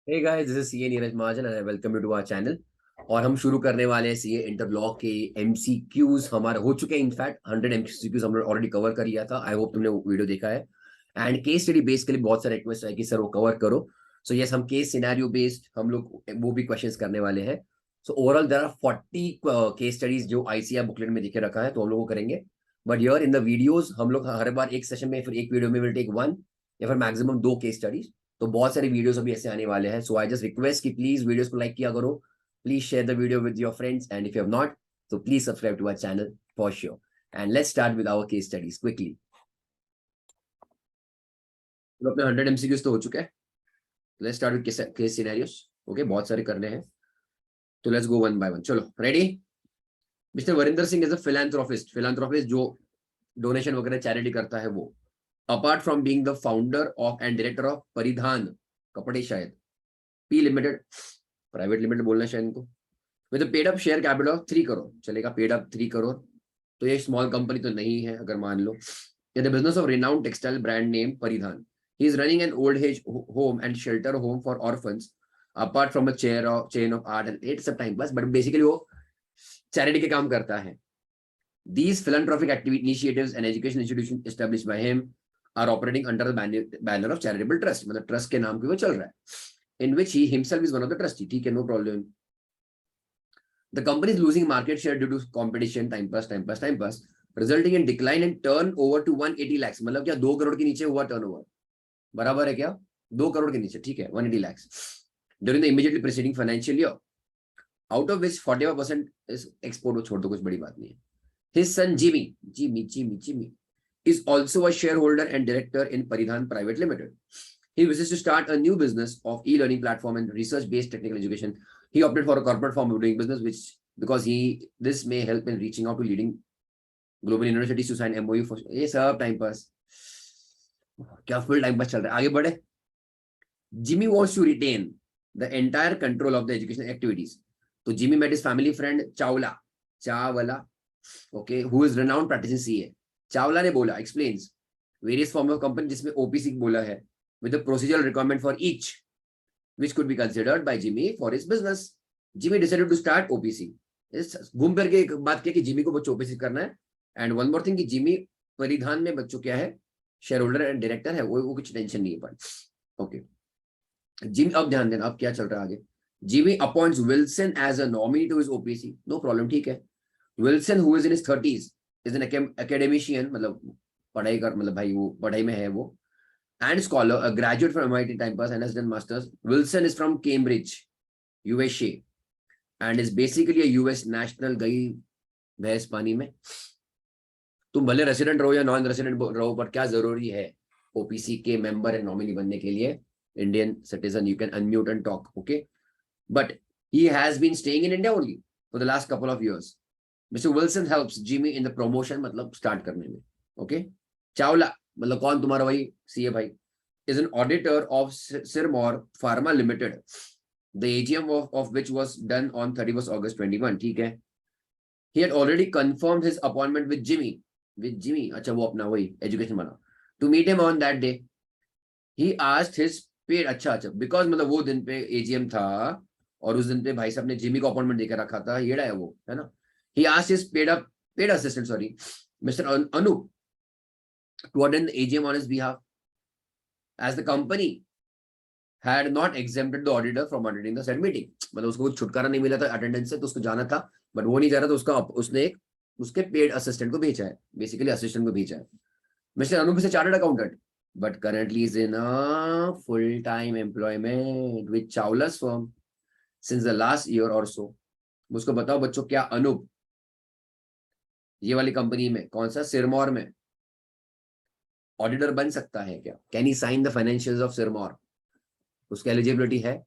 Hey guys, this is CA Neeraj Mahajan and welcome you to our channel. और हम शुरू करने वाले हैं सीए इंटरलॉक के एमसीक्यूज। हमारे हो चुके हैं, इनफैक्ट 100 एमसीक्यूज हमने ऑलरेडी कवर कर लिया था। आई होप तुमने वो वीडियो देखा है। एंड केस स्टडी बेस्ड के लिए बहुत सारे रिक्वेस्ट है कि सर वो कवर करो। सो यस, हम केस सिनेरियो बेस्ड हम लोग वो भी क्वेश्चंस करने वाले हैं। So overall there are 40 case studies जो आईसीआर बुकलेट में दिखे रखा है, तो हम लोग वो करेंगे। But here in the videos हम लोग हर बार एक सेशन में, फिर एक वीडियो में विल टेक वन या फिर मैक्सिमम दो केस स्टडीज। तो बहुत सारे वीडियोस अभी ऐसे आने वाले हैं। सो आई जस्ट रिक्वेस्ट कि प्लीज वीडियोस को लाइक किया करो, please share the video with your friends, and if you have not, तो please subscribe to our channel for sure. And let's start with our case studies quickly. तो अपने 100 MCQs तो हो चुके हैं। Let's start with case scenarios. Okay, बहुत सारे करने हैं, तो let's go one by one. चलो, ready? Mister Varinder Singh is a philanthropist. Philanthropist जो डोनेशन वगैरह चैरिटी करता है वो। Apart from being the founder of and director of परिधान कपड़े, शायद पी लिमिटेड, प्राइवेट लिमिटेड बोलना शायद इनको, with paid up share capital of 3 crore. चलेगा, पेड अप 3 करोड़। तो ये स्मॉल कंपनी तो नहीं है अगर मान लो। In the business of renowned textile brand name Paridhan, he is running an old age home and shelter home for orphans apart from a chain of art and it's a time pass, but basically वो charity के काम करता है। These philanthropic initiatives and education institutions established by him are operating under the banner of charitable trust. मतलब trust के नाम पे वो चल रहा है, in which he himself is one of the trustee. ठीक है, no problem. The company is losing market share due to competition, time pass, resulting in decline in turnover to 180 lakhs. मतलब क्या 2 करोड़ के नीचे हुआ टर्नओवर? बराबर है क्या? 2 करोड़ के नीचे, ठीक है, 180 lakhs during the immediately preceding financial year, out of which 45% is export. छोड़ दो, कुछ बड़ी बात नहीं है। His son Jimmy is also a shareholder and director in Paridhan Private Limited. He wishes to start a new business of e-learning platform and research-based technical education. He opted for a corporate form of doing business, which because this may help in reaching out to leading global universities to sign MOU for ये सब time pass, क्या full time pass चल रहा है। आगे बढ़े। Jimmy wants to retain the entire control of the educational activities. तो Jimmy met his family friend Chawla, okay, who is renowned practicing CA. Chawla ने बोला, explains various form of company जिसमें OPC बोला है, with the procedural requirement for each, which could be considered by Jimmy for his business. Jimmy decided to start OPC. घूम करके एक बात किया कि जिमी को बच्चों OPC करना है। एंड वन मोर थिंग कि जिमी परिधान में बच्चों क्या है, शेयर होल्डर एंड डायरेक्टर है, वो कुछ टेंशन नहीं है पर ओके। जिमी, अब ध्यान देना अब क्या चल रहा है आगे। Jimmy appoints Wilson as a nominee to his OPC, no problem, ठीक है। Wilson who is in his 30s is an academician, मतलब पढ़ाई कर, मतलब भाई वो पढ़ाई में है वो, and scholar, a graduate from MIT time pass and has done masters. Wilson is from Cambridge, USA, and is basically a US national. गई भैंस पानी में। तुम भले रेसिडेंट रहो या नॉन रेसिडेंट रहो, पर क्या जरूरी है OPC के मेंबर एंड नॉमिनी बनने के लिए? Indian citizen. You can unmute and talk, okay. But he has been staying in India only for the last couple of years. Mr. Wilson helps Jimmy in the promotion, मतलब start करने में, okay. Chawla मतलब कौन? तुम्हारा वही CA भाई, is an auditor of Sirmor Pharma Limited, the AGM of which was done on 31st August 21, ठीक है। He had already confirmed his appointment with Jimmy, अच्छा वो अपना वही एजुकेशन बना, to meet him on that day. He asked his paid, अच्छा because मतलब वो दिन पे AGM था और उस दिन पे भाई साहब ने जिमी को अपॉइंटमेंट देकर रखा था, येड़ा है वो, है ना। He asked his paid assistant, Mr. Anup, to attend the AGM on his behalf, as the company had not exempted the auditor from attending the said meeting. मतलब उसको छुटकारा नहीं मिला था अटेंडेंस से, तो उसको जाना था, बट वो नहीं जा रहा, तो उसने एक उसके पेड असिस्टेंट को भेजा है, बेसिकली असिस्टेंट को भेजा है। Mister Anoop is a chartered accountant, but currently is in a full-time employment with Chawla's firm since the last year or so. मुझको बताओ बच्चों, क्या अनूप ये वाली कंपनी में, कौन सा, सिरमौर में ऑडिटर बन सकता है क्या? Can he sign the financials of Sirmaur? उसकी एलिजिबिलिटी है?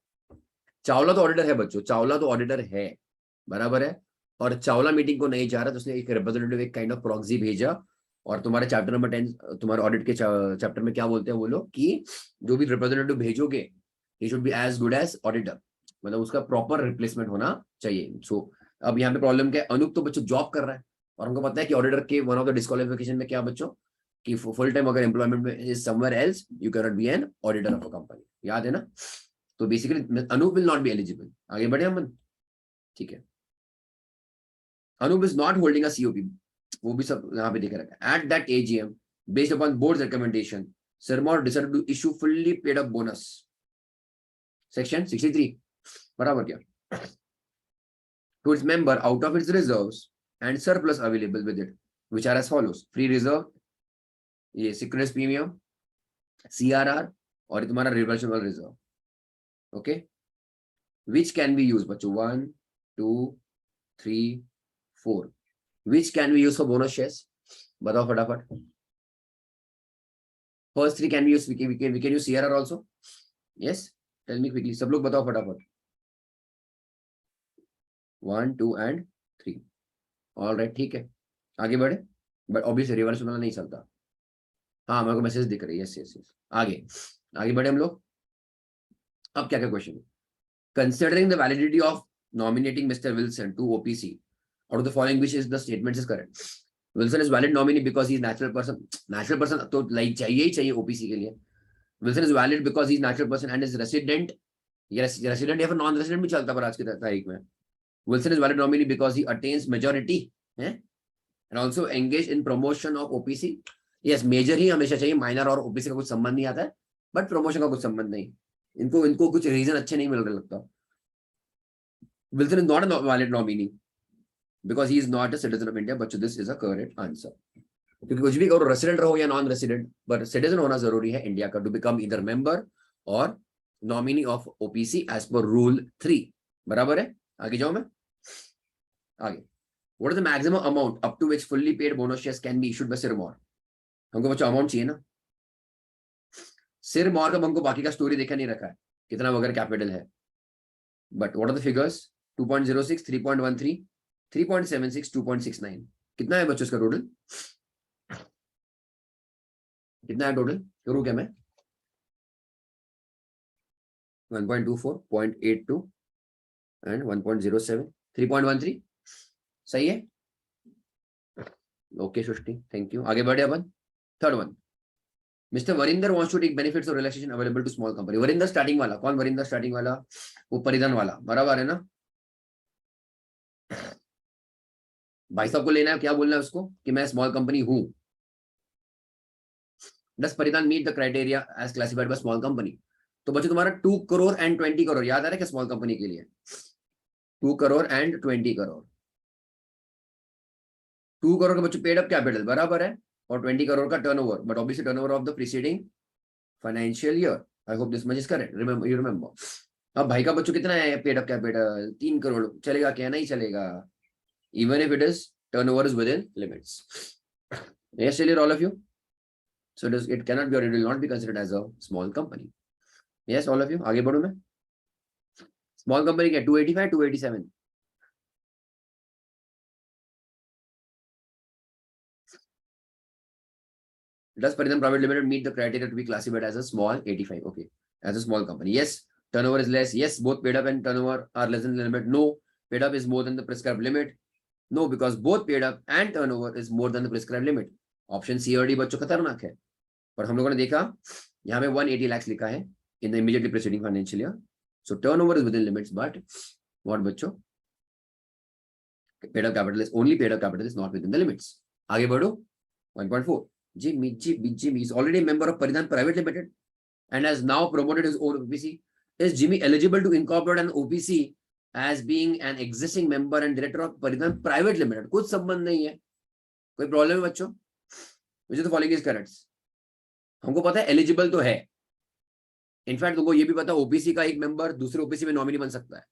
चावला तो ऑडिटर है बच्चों, चावला तो ऑडिटर है, बराबर है। और चावला मीटिंग को नहीं जा रहा, तो उसने एक रिप्रेजेंटेटिव, एक काइंड ऑफ प्रॉक्सी भेजा। और तुम्हारे चैप्टर नंबर 10, तुम्हारे ऑडिट के चैप्टर में क्या बोलते हैं वो लोग कि जो भी रिप्रेजेंटेटिव भेजोगे, he should be as good as auditor, मतलब उसका प्रॉपर रिप्लेसमेंट होना चाहिए। सो अब यहाँ पे प्रॉब्लम क्या है, अनूप तो बच्चों जॉब कर रहा है, और हमको पता है कि ऑडिटर के वन ऑफ द डिस्क्वालिफिकेशन में क्या बच्चों, कि फुल टाइम अगर एम्प्लॉयमेंट में is somewhere else, you can not be an auditor of a company, याद है ना। तो basically Anoop will not be eligible. आगे बढ़े अमन, ठीक है। Anoop is not holding a COP, वो भी सब यहाँ पे दिख रखा है। At that AGM based upon board recommendation Sirmaur decided to issue fully paid up bonus, section 63 बराबर क्या, to its member out of its reserves and surplus available with it, which are as follows: free reserve, ये securities premium, CRR, और ये तुम्हारा reversible reserve, okay, which can be used बच्चों 1 2 3 4, which can be used for bonus shares, बताओ फटाफट। first 3 can be used, we can use CRR also, yes, tell me quickly, सब लोग बताओ फटाफट। 1 2 and 3, ऑल राइट, ठीक है, आगे बढ़े। बट ऑब्वियसली रिवर्सिबल नहीं चलता, हाँ मेरे को मैसेज दिख रही है, यस यस यस। आगे बढ़े हम लोग। अब क्या क्या question, considering the validity of nominating mister Wilson to OPC out of the following which is the statement is correct. Wilson is valid nominee because he is natural person, natural person तो like चाहिए ही चाहिए OPC के लिए। Wilson is valid because he is natural person and is resident, resident या फिर non resident भी चलता पर आज की तारीख में। Wilson is valid nominee because he attains majority है and also engage in promotion of OPC. Yes, major ही हमेशा चाहिए, माइनर और ओपीसी का कुछ संबंध नहीं आता है, बट प्रमोशन का कुछ संबंध नहीं, इनको कुछ रीजन अच्छे नहीं मिल रहे लगता। Wilson is not a valid nominee because he is not a citizen of India, but this is a correct answer. क्योंकि कुछ भी करो, रेसिडेंट रहो या नॉन रेसिडेंट, बट सिटीजन होना जरूरी है इंडिया का टू बिकम ईदर मेंबर और nominee of OPC as per rule 3, बराबर है। आगे जाओ मैं, आगे what is the maximum amount up to which fully paid bonus shares can be issued by Sirmaur. हमको बच्चों अमाउंट चाहिए ना, सिरमौर का हमको बाकी का स्टोरी देखा नहीं रखा है कितना वगैरह कैपिटल है, but what are the figures, 2.06, 3.13, 3.76, 2.69, कितना है बच्चों इसका टोटल, कितना है टोटल, करूं क्या मैं, 1.24, 0.82 एंड 1.07, 3.13, सही है, ओके सृष्टि, थैंक यू। आगे बढ़े अपन, third one, mister Varinder wants to take benefits of relaxation available to small company. Varinder starting वाला, कौन वरिंदर स्टार्टिंग वाला, वो परिधान वाला, बराबर है ना। भाई साहब को लेना है, क्या बोलना है उसको कि मैं स्मॉल कंपनी हूं। Does Paridhan meet the criteria as classified by small company. तो बच्चों तुम्हारा 2 करोड़ एंड 20 करोड़ याद आ रहा है क्या स्मॉल कंपनी के लिए, 2 करोड़ एंड 20 करोड़, 2 करोड़ का बच्चों पेड अप कैपिटल बराबर है और 20 करोड़ का turnover, but obviously turnover of the preceding financial year. I hope this much is correct, remember, you remember. अब भाई का बच्चों कितना है पेड अप कैपिटल, 3 करोड़, चलेगा क्या, नहीं चलेगा, even if it is turnover is within limits. Yes चलिए all of you, so it cannot be or it will not be considered as a small company. Yes all of you, आगे बढ़ूं मैं, small company क्या 285, 287, does Paridhan Private Limited meet the criteria to be classified as a small 85, okay, as a small company? Yes, turnover is less, yes, both paid up and turnover are less than the limit, no, paid up is more than the prescribed limit, no, because both paid up and turnover is more than the prescribed limit. Option C और D बच्चों खतरनाक है, पर हम लोगों ने देखा यहाँ पे 180 lakhs लिखा है in the immediately preceding financial year, so turnover is within limits, but what बच्चों, paid up capital is only paid up capital is not within the limits. आगे बढ़ो 1.4, Jimmy is already a member of Paridhan Private Limited and has now promoted his own OPC. Is Jimmy eligible to incorporate an OPC as being an existing member and director of Paridhan Private Limited? कुछ संबंध नहीं है, कोई problem है बच्चों, which of the following is correct? हमको पता है एलिजिबल तो है, इनफैक्ट तुमको ये भी पता है ओपीसी का एक मेंबर दूसरे ओपीसी में नॉमिनी बन सकता है,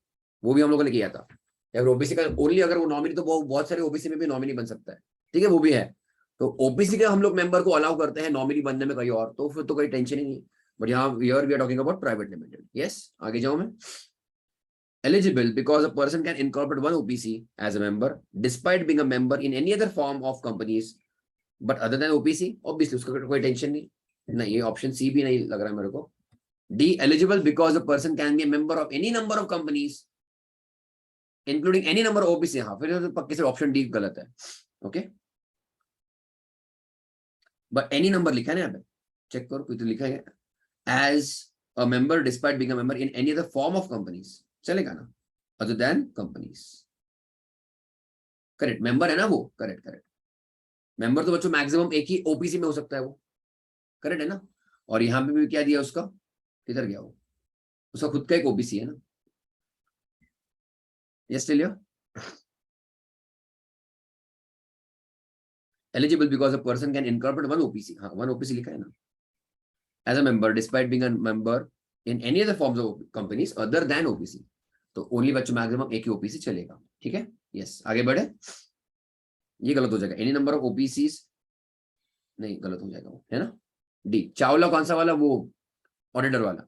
वो भी हम लोगों ने किया था। अगर ओपीसी का ओनली अगर वो नॉमिनी, तो बहुत सारे ओपीसी में भी नॉमिनी बन सकता है, ठीक है, वो भी है। तो ओपीसी के हम लोग मेंबर को अलाउ करते हैं नॉमिनी बनने में कहीं और, तो फिर तो कोई टेंशन ही नहीं। बट यहाँ here we are talking about private limited. Yes आगे जाऊं मैं, eligible because a person can incorporate one OPC as a member despite being a member in any other form of companies but other than OPC, obviously उसका कोई tension नहीं। नहीं, ये option C भी नहीं लग रहा है मेरे को। D eligible because a person can be A member of any number of companies including any number of OPC, हाँ फिर तो पक्के से ऑप्शन डी गलत है, ओके। बट एनी नंबर लिखा है ना यहाँ पे, चेक करो कोई तो लिखा है, as a member despite being a member in any other form of companies, चलेगा ना, other than companies. Correct, member है ना वो, करेक्ट करेक्ट. मेंबर तो बच्चों मैक्सिमम एक ही ओपीसी में हो सकता है वो, करेक्ट है ना. और यहाँ पे भी क्या दिया उसका, किधर गया वो, उसका खुद का एक ओबीसी है ना. Yes tell you. Eligible because a person can incorporate one OPC. हाँ, one OPC लिखा है ना. As a member, despite being a member in any other forms of companies other than OPC. तो ओनली बच्चों maximum एक ही OPC चलेगा. ठीक है, यस. आगे बढ़े. ये गलत हो जाएगा. एनी नंबर ऑफ ओपीसीज, नहीं गलत हो जाएगा वो, है ना. डी. चावला कौन सा वाला, वो ऑडिटर वाला.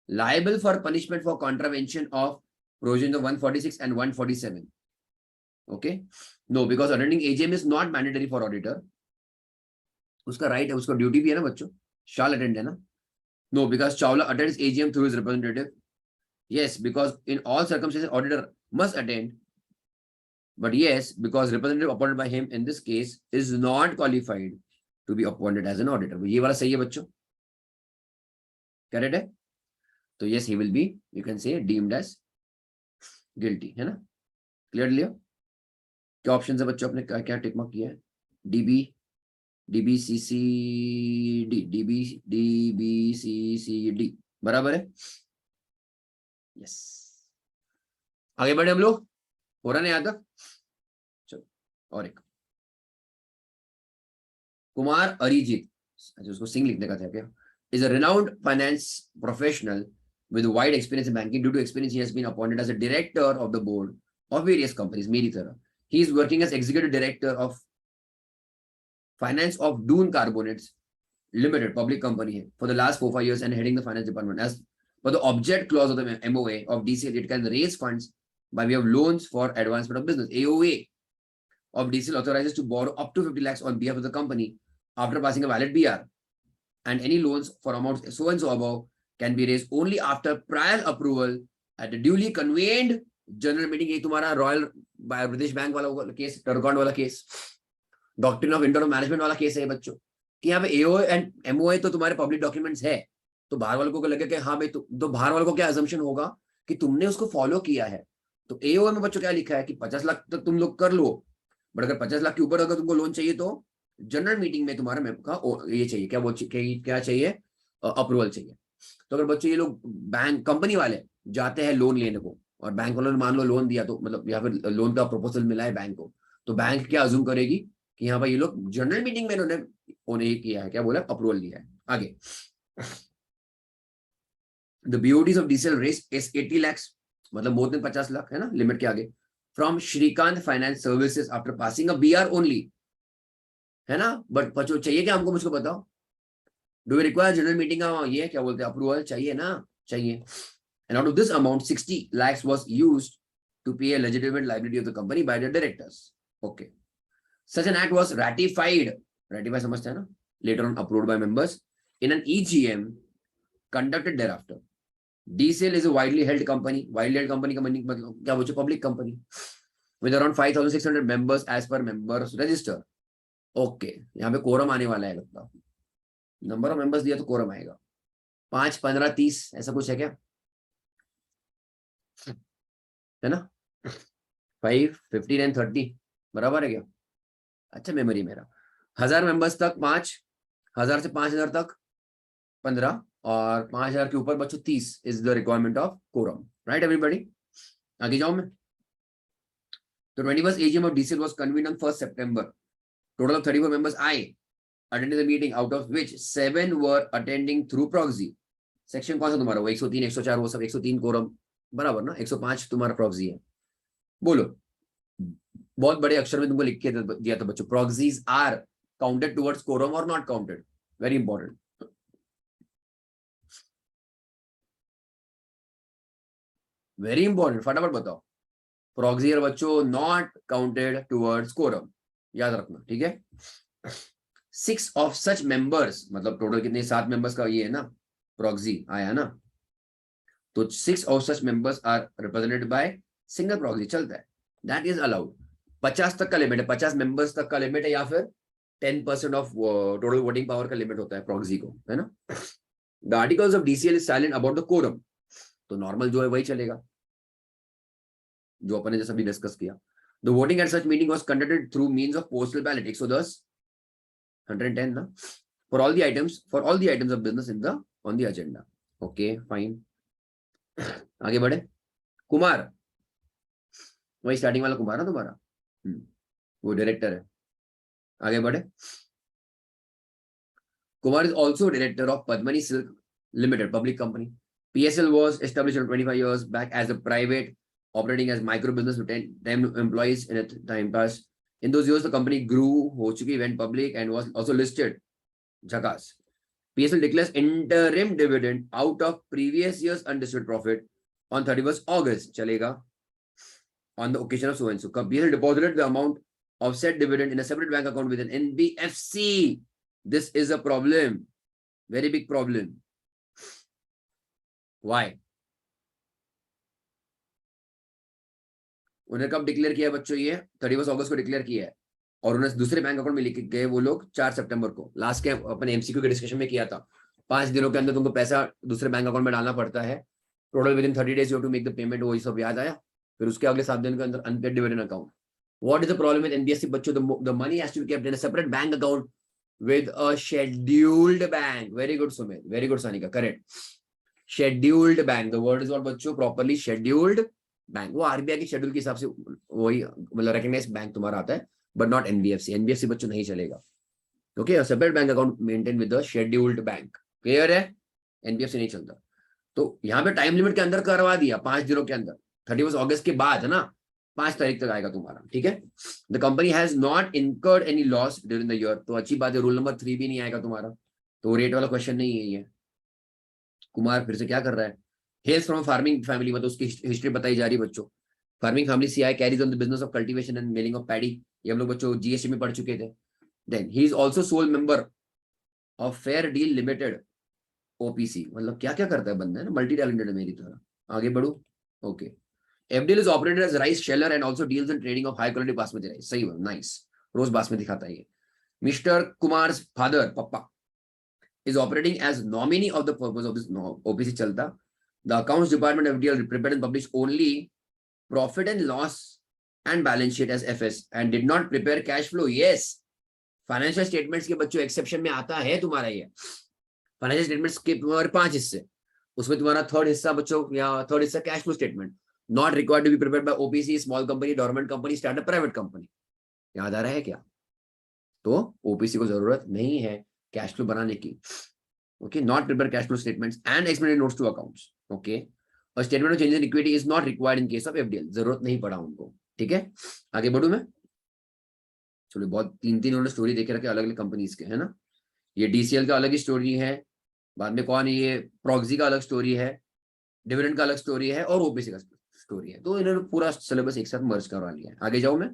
Liable for punishment for contravention of provision of 146 and 147. Okay. No, because attending AGM is not mandatory for auditor. उसका राइट है, उसका ड्यूटी भी है ना बच्चों, शाल अटेंड है ना. No, because Chawla attends AGM through his representative. Yes, because in all circumstances, auditor must attend. But yes, because representative appointed by him in this case is not qualified to be appointed as an auditor. ये वाला सही है बच्चों, correct है. तो yes, he will be, you can say, deemed as guilty, है ना. Clear लिया. क्या ऑप्शन है बच्चों, आपने क्या टिक मार्क किया है. डीबी, डीबीसीसीडी, डीबीसीसीडी बराबर है. यस. आगे बढ़े हम लोग, हो रहा नहीं यहाँ तक. चलो और एक कुमार अरिजीत, अच्छा उसको सिंह लिखने का था क्या. Is a renowned finance professional with wide experience in banking. Due to experience, he has been appointed as a director of the board of various companies. मेरी तरह he is working as executive director of finance of Doon Carbonates Limited, public company है, for the last 4-5 years and heading the finance department. As for the object clause of the MOA of DCL, it can raise funds by way of loans for advancement of business. AOA of DCL authorizes to borrow up to 50 lakhs on behalf of the company after passing a valid BR, and any loans for amounts so and so above can be raised only after prior approval at a duly convened general meeting. ये तुम्हारा royal British bank वाला case, टर्कॉन वाला case, doctrine of internal management वाला case है बच्चों, कि यहाँ पे एओ एंड एमओए तो तुम्हारे पब्लिक डॉक्यूमेंट्स है. तो बाहर वालों को लगे कि हाँ भाई, तो बाहर वालों को क्या अजम्पशन होगा कि तुमने उसको फॉलो किया है. तो एओ में बच्चों क्या लिखा है कि 50 लाख तक तुम लोग कर लो, बट अगर 50 लाख के ऊपर अगर तुमको लोन चाहिए तो जनरल मीटिंग में तुम्हारा ये चाहिए, क्या चाहिए, अप्रूवल चाहिए. तो अगर बच्चों ये लोग बैंक कंपनी वाले जाते हैं लोन लेने को, और बैंक वालों ने मान लो लोन दिया, तो मतलब या फिर लोन का प्रपोजल मिला है बैंक को, तो बैंक क्या अज्यूम करेगी कि हाँ भाई ये लोग जनरल मीटिंग में उन्हें किया है, क्या बोला, अप्रूवल लिया है. आगे, the BODs of DCL race is 80 lakhs, मतलब मोर देन 50 लाख है ना लिमिट के आगे, from Shrikant finance services after passing a BR only, है ना. बट बच्चों चाहिए क्या हमको, मुझको बताओ. Do we require general meeting का ये क्या बोलते हैं, अप्रूवल चाहिए ना, चाहिए. And out of this amount, 60 lakhs was used to pay a legitimate liability of the company by the directors. Okay. Such an act was ratified. Ratify समझते हैं ना? Later on approved by members in an EGM conducted thereafter. DCL is a widely held company. Widely held company का मतलब क्या बोलते हैं, public company with around 5,600 members as per members register. Okay. यहाँ पे quorum आने वाला है लगता. नंबर ऑफ मेंबर्स दिया तो कोरम आएगा. 5, 15, 30 ऐसा कुछ है क्या, है ना. 5, 15 and 30 बराबर है क्या. अच्छा मेमोरी मेरा. 1000 मेंबर्स तक 5, 1000 से 5000 तक 15, और 5000 के ऊपर बच्चों 30 is the requirement of quorum. Right everybody. आगे जाऊं मैं. तो 21st AGM of DCL was convened on 1st September. Total of 34 members attended the meeting, out of which 7 were attending through proxy. Section कौन सा तुम्हारा, वो 103, 104 वो सब 103 कोरम बराबर ना, 105 तुम्हारा प्रॉक्सी है. बोलो, बहुत बड़े अक्षर में तुमको लिख के दिया था बच्चों, proxies are counted towards quorum और not counted. Very important, very important, फटाफट बताओ. प्रॉक्सी बच्चों नॉट काउंटेड टुवर्ड्स कोरम, याद रखना. ठीक है. 6 of such members, मतलब टोटल कितने, 7 मेंबर्स का ये है ना प्रॉक्सी आया ना, तो 6 of such members are represented by single proxy, चलता है. That is allowed. 50 तक का लिमिट है, 50 मेंबर्स तक का लिमिट है, या फिर 10% ऑफ टोटल वोटिंग पावर का लिमिट होता है प्रॉक्सी को, है ना. The articles of DCL is silent about the quorum, तो नॉर्मल जो है वही चलेगा जो अपन ने जैसा भी डिस्कस किया. The voting at such meeting was conducted through means of postal ballot. 110 110 ना, for all the items of business in the on the agenda. Okay, fine. आगे बढ़े. कुमार, वही स्टार्टिंग वाला कुमार है तुम्हारा, वो डायरेक्टर है. आगे बढ़े. Kumar is also director of Padmani Silk Limited, public company. PSL was established 25 years back as a private, operating as micro business with 10 employees in a time past. In those years, the company grew, ho chuki, went public, and was also listed. Jhakas. PSL declares interim dividend out of previous year's undistributed profit on 31st August. Chalega. On the occasion of so and so. PSL deposited the amount of said dividend in a separate bank account with an NBFC. This is a problem, very big problem. Why? उन्हें कब declare किया बच्चों? ये 31 अगस्त को declare किया है और उन्हें दूसरे बैंक अकाउंट में लेके गए वो लोग 4 सितंबर को. लास्ट के अपने एमसीक्यू के डिस्कशन में किया था. 5 दिनों के अंदर तुमको पैसा दूसरे बैंक अकाउंट में डालना पड़ता है. Total within 30 days you have to make the payment. वो सब याद आया. फिर उसके अगले 7 दिन के अंदर unpaid dividend account. What is the problem with NBFC बच्चों? The money has to be kept in a separate bank account with a scheduled bank. Very good, Sumit. Very good, Sanika. Correct. Scheduled bank. The word is what बच्चों? Properly scheduled bank. वो RBI की schedule के हिसाब से वही मतलब recognise bank तुम्हारा आता है, बट नॉट एनबीएफसी. एनबीएफसी बच्चों नहीं चलेगा. Okay, separate bank account maintain with the scheduled bank. Clear है? एनबीएफसी नहीं चलता. तो यहाँ पे टाइम लिमिट के अंदर करवा दिया 5 दिनों के अंदर. 31 अगस्त के बाद है ना, 5 तारीख तक आएगा तुम्हारा. ठीक है. The company has not incurred any loss during the year. तो अच्छी बात है. रूल नंबर 3 भी नहीं आएगा तुम्हारा, तो रेट वाला क्वेश्चन नहीं है ये. कुमार फिर से क्या कर रहा है? हेल्स फ्रॉम फार्मिंग फैमिली, मतलब उसकी हिस्ट्री बताई जा रही है बच्चों. Farming family CI carries on the business of cultivation and milling of paddy. ये हम लोग बच्चों जीएसटी में पढ़ चुके थे. Then he is also sole member of fair deal limited OPC. मतलब क्या क्या करता है बंदा, है ना, मल्टी टैलेंटेड है मेरी तरह. आगे बढ़ो. Okay. FDL is operated as rice sheller and also deals in trading of high quality basmati rice. सही है, nice. रोज बासमती खाता है ये. Mr. Kumar's father, Papa, is operating as nominee of the purpose of this OPC चलता. The accounts department of FDL prepared and published only profit and loss and balance sheet as FS and did not prepare cash flow. Yes, financial statements के बच्चों exception में आता है तुम्हारा ये. Financial statements के तुम्हारे 5 हिस्से, उसमें तुम्हारा थर्ड हिस्सा बच्चों या थर्ड हिस्सा cash flow statement. Not required to be prepared by OPC, small company, dormant company, startup, private company. याद आ रहा है क्या? तो OPC को जरूरत नहीं है कैश फ्लो बनाने की. Okay. Not prepare cash flow statements and explanatory notes to accounts. Okay. और statement of change in equity is not required in case of FDL. जरूरत नहीं पड़ा उनको. ठीक है. आगे बढ़ू मैं. चलो, बहुत 3 उन्होंने स्टोरी देखे रखे अलग अलग कंपनीज के, है ना. ये डीसीएल का अलग ही स्टोरी है. बाद में कौन है ये, प्रॉक्सी का अलग स्टोरी है, डिविडेंड का अलग स्टोरी है और ओपीसी का स्टोरी है. तो इन्होंने पूरा सिलेबस एक साथ मर्ज करवा लिया है. आगे जाऊं मैं.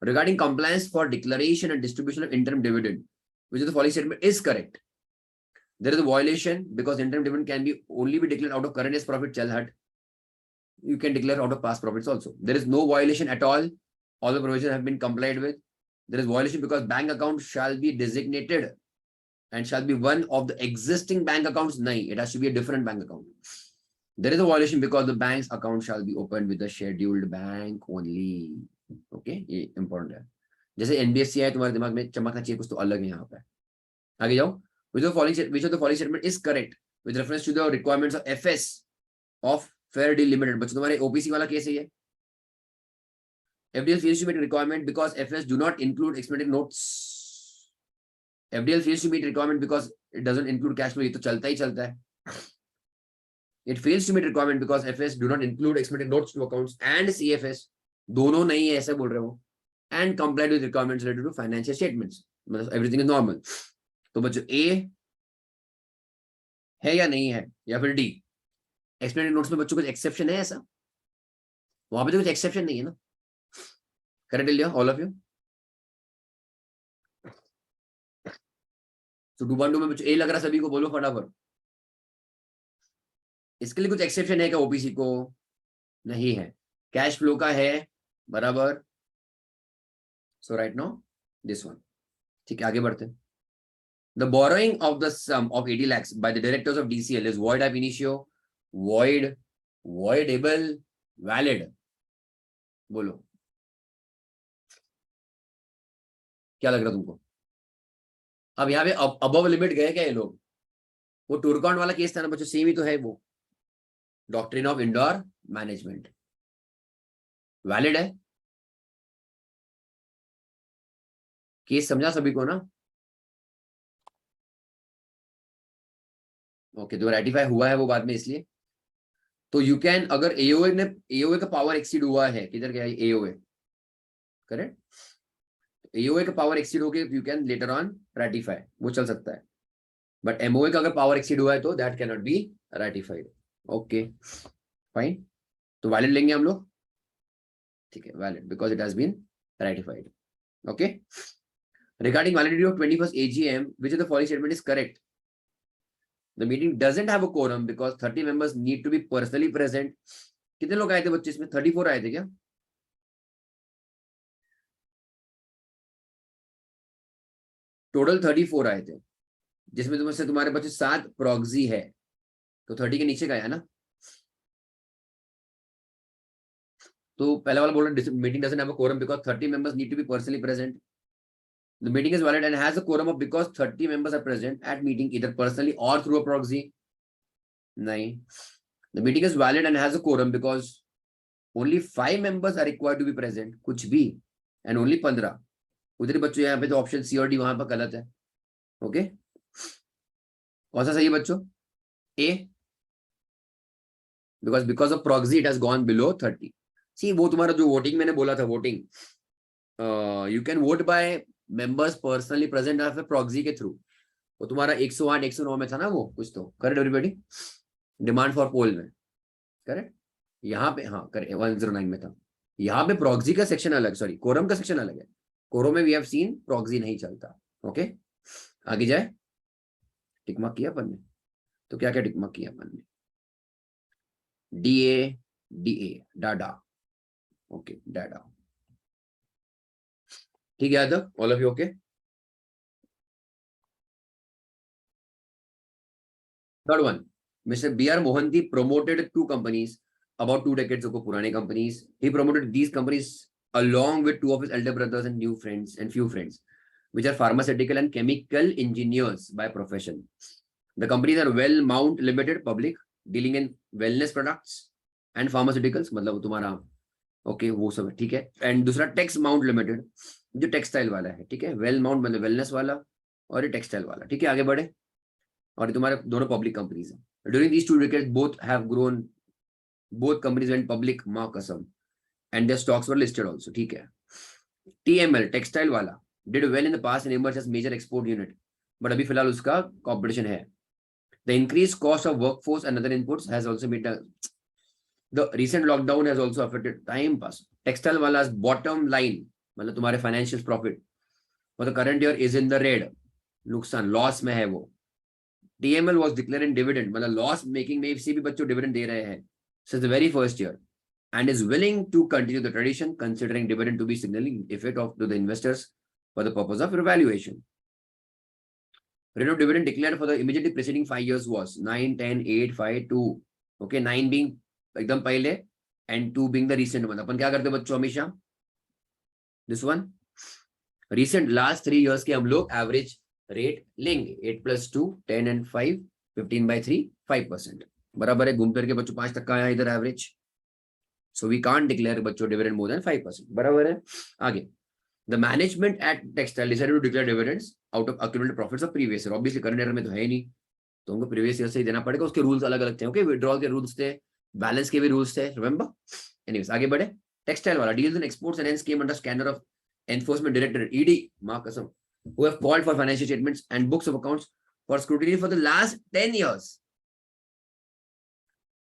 Regarding compliance for declaration and distribution of interim dividend which is the following statement is correct. There is a violation because interim dividend can be only be declared out of current year's profit shall hut. You can declare out of past profits also. There is no violation at all. All the provisions have been complied with. There is violation because bank account shall be designated and shall be one of the existing bank accounts. No, it has to be a different bank account. There is a violation because the bank's account shall be opened with the scheduled bank only. Okay, ये important है. जैसे NBFC है तुम्हारे दिमाग में चमकना चाहिए कुछ, तो अलग है यहाँ पे. आगे जाओ. Which of the following statement is correct with reference to the requirements of FS of Fair Deal Limited. बच्चों तुम्हारे OPC वाला केस है ये. FDL fails to meet requirement because FS do not include explanatory notes. FDL fails to meet requirement because it doesn't include cash flow. ये तो चलता ही चलता है. It fails to meet requirement because FS do not include explanatory notes to accounts and CFS. दोनों नहीं है ऐसे बोल रहे हो. And complied with requirements related to financial statements. मतलब everything is normal. तो बच्चों A है या नहीं है, या फिर D. एक्सप्लेनेटरी नोट्स में बच्चों कुछ एक्सेप्शन है ऐसा? वहां पे तो कुछ एक्सेप्शन नहीं है ना. करेक्ट लिया ऑल ऑफ यू. तो 2.2 में बच्चों ए लग रहा सभी को, बोलो फटाफट. इसके लिए कुछ एक्सेप्शन है क्या ओपीसी को? नहीं है. कैश फ्लो का है बराबर. सो राइट नाउ दिस वन. ठीक है, आगे बढ़ते हैं. The borrowing of the sum of 80 lakhs by the directors of DCL is void ab initio, void, voidable, valid. बोलो क्या लग रहा तुमको? अब यहाँ पे अबव लिमिट गए क्या ये लोग? वो टूरकाउंट वाला केस था ना बच्चों, सेम ही तो है वो, doctrine of indoor management, valid है केस, समझा सभी को ना? ओके, तो रेटिफाई हुआ है वो बाद में, इसलिए तो यू कैन, अगर एओए का पावर एक्सीड हुआ है, किधर गया एओए, करेक्ट, एओए का पावर एक्सीड हो गया, you can later on ratify, वो चल सकता है, बट एमओए का अगर पावर एक्सीड हुआ है तो that can not be ratified. Okay fine, तो वैलिड लेंगे हम लोग, ठीक है, valid because it has been ratified. Okay, regarding validity of 21st AGM, which of the following statement is correct? The meeting doesn't have a quorum because 30 members need to be personally present. कितने लोग आए थे बच्चे इसमें? 34 आए थे क्या? Total 34 आए थे, जिसमें तुम से तुम्हारे बच्चे 7 प्रॉक्सी है, तो 30 के नीचे का है ना? तो पहला वाला बोल रहा meeting doesn't have a quorum because 30 members need to be personally present. The meeting is valid and has a quorum of because 30 members are present at meeting either personally or through a proxy. नहीं, the meeting is valid and has a quorum because only 5 members are required to be present, कुछ भी, and only 15 उधर बच्चों, यहाँ पे तो option C और D वहां पर गलत है। ओके, कौन सा सही है बच्चों? A, because of proxy it has gone below 30। C वो तुम्हारा जो वोटिंग मैंने बोला था, voting you can vote by members personally present या फिर प्रॉक्सी के थ्रू, वो तुम्हारा 108 109 में था ना वो कुछ, तो करेक्ट एवरीबॉडी, डिमांड फॉर पोल में, करेक्ट, यहाँ पे हाँ करेक्ट 109 में था, यहाँ पे प्रॉक्सी का सेक्शन अलग, सॉरी कोरम का सेक्शन अलग है, कोरम में वी हैव सीन प्रॉक्सी नहीं चलता। ओके, आगे जाए, टिकमार्क किया अपन ने, तो क्या क्या टिकमार्क किया अपन ने? डीए डाडा, ओके डाडा, ठीक है Yadav, all of you okay? Third one, mister B.R. Mohanty promoted 2 companies about 2 decades ago, पुराने companies. He promoted these companies along with 2 of his elder brothers and new friends and few friends, which are pharmaceutical and chemical engineers by profession. The companies are Wellmount Limited, public, dealing in wellness products and pharmaceuticals, मतलब तुम्हारा okay वो सब ठीक है, and दूसरा takes mount limited जो textile वाला है, ठीक है, वेल माउंट मतलब वेलनेस वाला और ये टेक्सटाइल वाला, ठीक है, आगे बढ़े, और तुम्हारे दोनों पब्लिक कंपनीज हैं। During these 2 decades both have grown, both companies went public, मां कसम, and their stocks were listed also, ठीक है। TML टेक्सटाइल वाला did well in the past and emerged as major export unit, but अभी फिलहाल उसका competition है। The increased cost of workforce and other inputs has also made the recent lockdown has also affected time pass. Textile wala's bottom line, मतलब तुम्हारे financial profit for the current year is in the red, नुकसान loss में है वो। TML was declared in dividend, मतलब loss making में से भी बच्चों डिविडेंड दे रहे हैं since the very first year and is willing to continue the tradition, considering dividend to be signaling effect of to the investors for the purpose of revaluation. Rate of dividend declared for the immediately preceding 5 years was 9, 10, 8, 5, 2. Okay, 9 being एकदम पहले and 2 being the recent one. अपन क्या करते बच्चों हमेशा? This one recent last 3 years के हम लोग average rate लेंगे, 8 + 2 10 and 5 15/3 5%, बराबर है, घूम फिर के बच्चों 5% आया इधर average, so we can't declare बच्चों dividend more than 5%, बराबर है। आगे, the management at textile decided to declare dividends out of accumulated profits of previous year, obviously current year में तो है ही नहीं, तो उनको प्रीवियस ईयर से ही देना पड़ेगा, उसके रूल्स अलग अलग थे। ओके, विड्रॉल के रूल्स थे, बैलेंस के भी रूल्स थे, रिमेंबर। एनीवेज आगे बढ़े, टेक्सटाइल वाला deals in exports and hence came under scanner of enforcement directorate ED, मां कसम, who have called for financial statements and books of accounts for scrutiny for the last 10 years.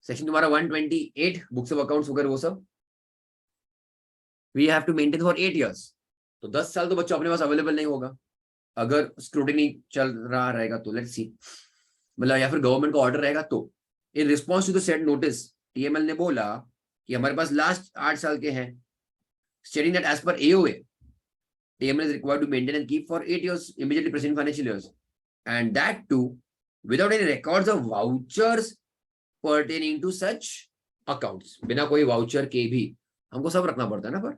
Section तुम्हारा 128 books of accounts वगैरह वो सब we have to maintain for 8 years, तो 10 साल तो बच्चों अपने पास अवेलेबल नहीं होगा अगर स्क्रूटिनी चल रहा रहेगा तो, लेट्स सी, मतलब या फिर गवर्नमेंट का ऑर्डर रहेगा तो। In response to the said notice TML ने बोला कि हमारे पास लास्ट 8 साल के हैं, stating that as per AOA TML is required to maintain and keep for 8 years immediately preceding financial years, and that too without any records of vouchers pertaining to such accounts. बिना कोई voucher के भी हमको सब रखना पड़ता है ना। पर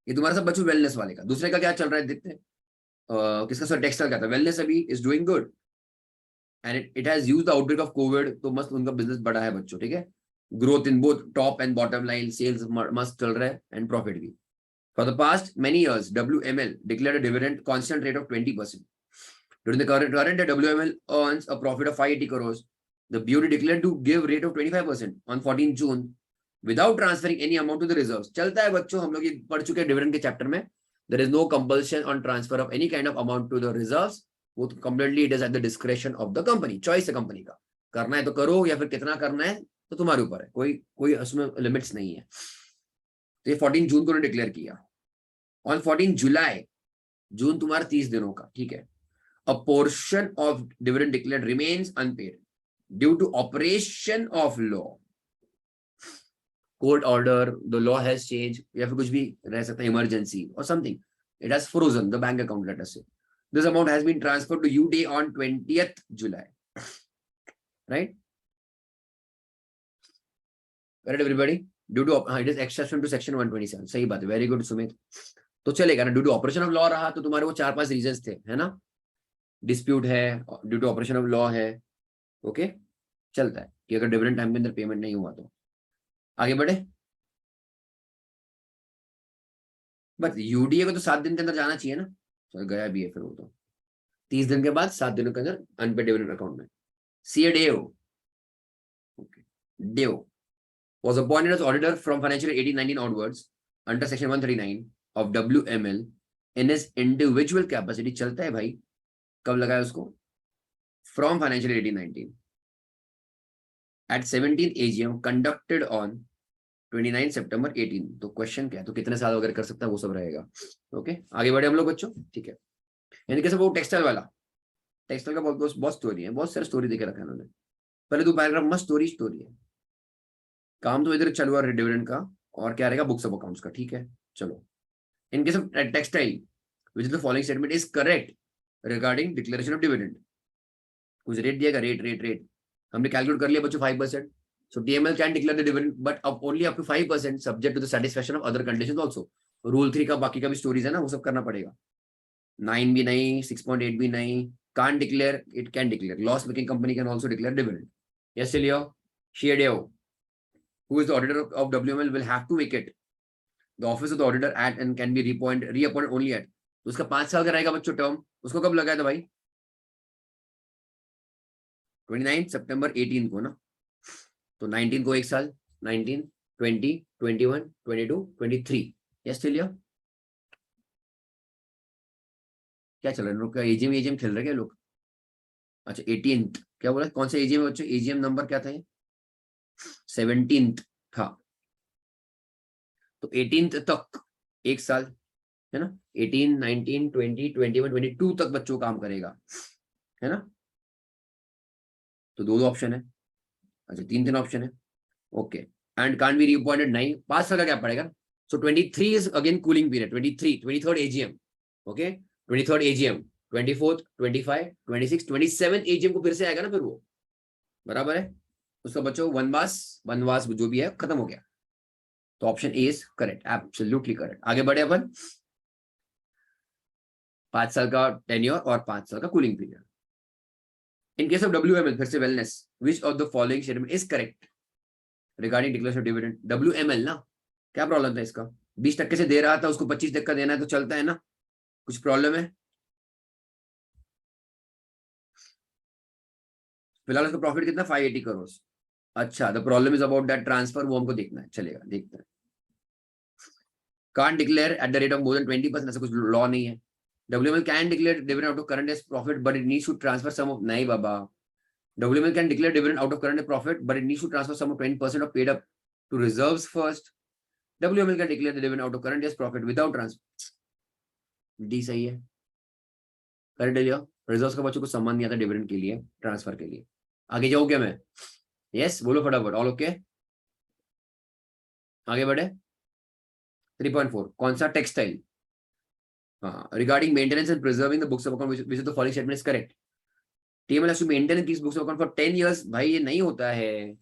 ये तुम्हारा सब बच्चों वेलनेस वाले का। दूसरे का क्या चल रहा है देखते हैं। किसका सर टेक्सटाइल का था, वेलनेस अभी is doing good and it has used the outbreak of covid, तो मस्त उनका बिजनेस बढ़ा है बच्चों, ठीक है। Growth in both top and bottom line, sales मस्त चल रहा है एंड प्रॉफिट भी। For the past many years WML declared a dividend constant rate of 20%. During the current year, WML earns a profit of 580 crores. The beauty declared to give rate of 25% on 14 June without transferring any amount to the reserves. चलता है बच्चों, हम लोग ये पढ़ चुके हैं dividend के चैप्टर में। There is no compulsion on transfer of any kind of amount to the reserves. वो completely it is at the discretion of the company. Choice है कंपनी का, करना है तो करो या फिर कितना करना है तो तुम्हारे ऊपर है, कोई उसमें लिमिट्स नहीं है। तो ये 14 जून को उन्होंने डिक्लेयर किया। ऑन 14 जुलाई, जून तुम्हारा 30 दिनों का, ठीक है। A portion of dividend declared remains unpaid due to operation of law, court order, the law has changed, या फिर कुछ भी रह सकता है, emergency or something, it has frozen the bank account, let us say. This amount has been transferred to you day on 20th July, right? Correct everybody? Due to it is exception to section 127. सही बात है, very good Sumit. तो चलेगा ना, due to operation of law रहा तो तुम्हारे वो 4-5 रीजंस थे, है ना। डिस्प्यूट है, due to operation of law है, ओके चलता है कि अगर डिविडेंड टाइम के अंदर पेमेंट नहीं हुआ तो। आगे बढ़े। बट यूडीए को तो 7 दिन के अंदर जाना चाहिए ना, तो गया भी है फिर वो तो 30 दिन के बाद 7 दिनों के अंदर अनपेड डिविडेंड अकाउंट में। CA Dave, okay, Dave was appointed as auditor from financial year 18-19 onwards under section 139 of WML in his individual capacity। चलता है भाई, कब लगाया उसको, from financial year 18-19 at 17th AGM conducted on 29 September 18। तो question क्या है, तो कितने साल वगैरह कर सकता है वो सब रहेगा, ओके। आगे बढ़े हम लोग बच्चों, ठीक है। यानी कैसे वो टेक्सटाइल वाला, टेक्सटाइल का बहुत स्टोरी है, बहुत सारी स्टोरी देखे रखा है उन्होंने। पहले 2 पैराग्राफ मस्त स्टोरी है। काम तो इधर चल हुआ डिविडेंड का, और क्या रहेगा बुक्स ऑफ अकाउंट्स का, ठीक है। चलो, in case of textile which the following statement is correct regarding declaration of dividend. कुछ रेट दिएगा, रेट हमने कैलकुलेट कर लिया बच्चों 5%। So TML can declare the dividend but only up to 5% subject to the satisfaction of other conditions also. Rule 3 का बाकी का भी स्टोरीज है ना, वो सब करना पड़ेगा। 9 भी नहीं, 6.8 भी नहीं, can't declare, it can declare। Loss making company can also declare dividend। Yes, Leo, Shiadeo, who is the auditor of WML, will have to vacate the office of the auditor at and can be reappointed only at। तो उसका 5 साल का रहेगा बच्चों term. उसको कब लगाया था भाई, 29 सितंबर 18 को ना, तो 19 को 1 साल, 19, 20, 21, 22, 23। यस लिया, क्या चल रहा है, एजीएम खेल रहे क्या लोग। अच्छा 18th, क्या बोला, कौन सा एजीएम है बच्चों, एजीएम नंबर क्या था ये, 17th था। तो 18th तक 1 साल है ना, 18, 19, 20, 21, 22 तक बच्चों काम करेगा, है ना। तो 2 ऑप्शन है, अच्छा 3 ऑप्शन है, okay. And can't be reappointed, नहीं, 5 साल का क्या पड़ेगा। सो 23 is again cooling period, 23rd AGM, okay, 23rd AGM, 24th, 25, 26, 27 AGM को फिर से आएगा ना, फिर वो बराबर है। उसका बच्चों वनवास जो भी है खत्म हो गया। तो option A is correct, absolutely correct. आगे बढ़े अपन, 5 साल का टेन्योर और 5 साल का cooling period. In case of WML, फिर से wellness, which of the following statement is correct regarding declaration of dividend. WML ना, क्या प्रॉब्लम था इसका, 20% से दे रहा था, उसको 25% देना है तो चलता है ना, कुछ प्रॉब्लम है। फिलहाल उसका प्रॉफिट कितना, 580 करोड़। अच्छा, the problem is about that transfer, वो हमको देखना है, चलेगा देखते हैं। Can't declare at the rate of more than 20%, ऐसा कुछ लॉ नहीं है। WML can declare dividend out of current as profit but it needs to transfer some of, नहीं बाबा, WML can declare dividend out of current profit, but it needs to transfer some of 20% of paid up to reserves first. WML can declare the dividend out of current year's profit without transfer। D सही है, correct लिया। Reserves का बच्चों को सम्मान नहीं आता dividend के लिए, ट्रांसफर के लिए। आगे जाऊँ क्या मैं, यस बोलो फटाफट, ऑल ओके। आगे बढ़े, 3.4 कौन सा, टेक्सटाइल। हाँ, regarding maintenance and preserving the books of account, which is the following statement is correct. TML has to maintain and keep books of account for 10 years. भाई ये नहीं होता है.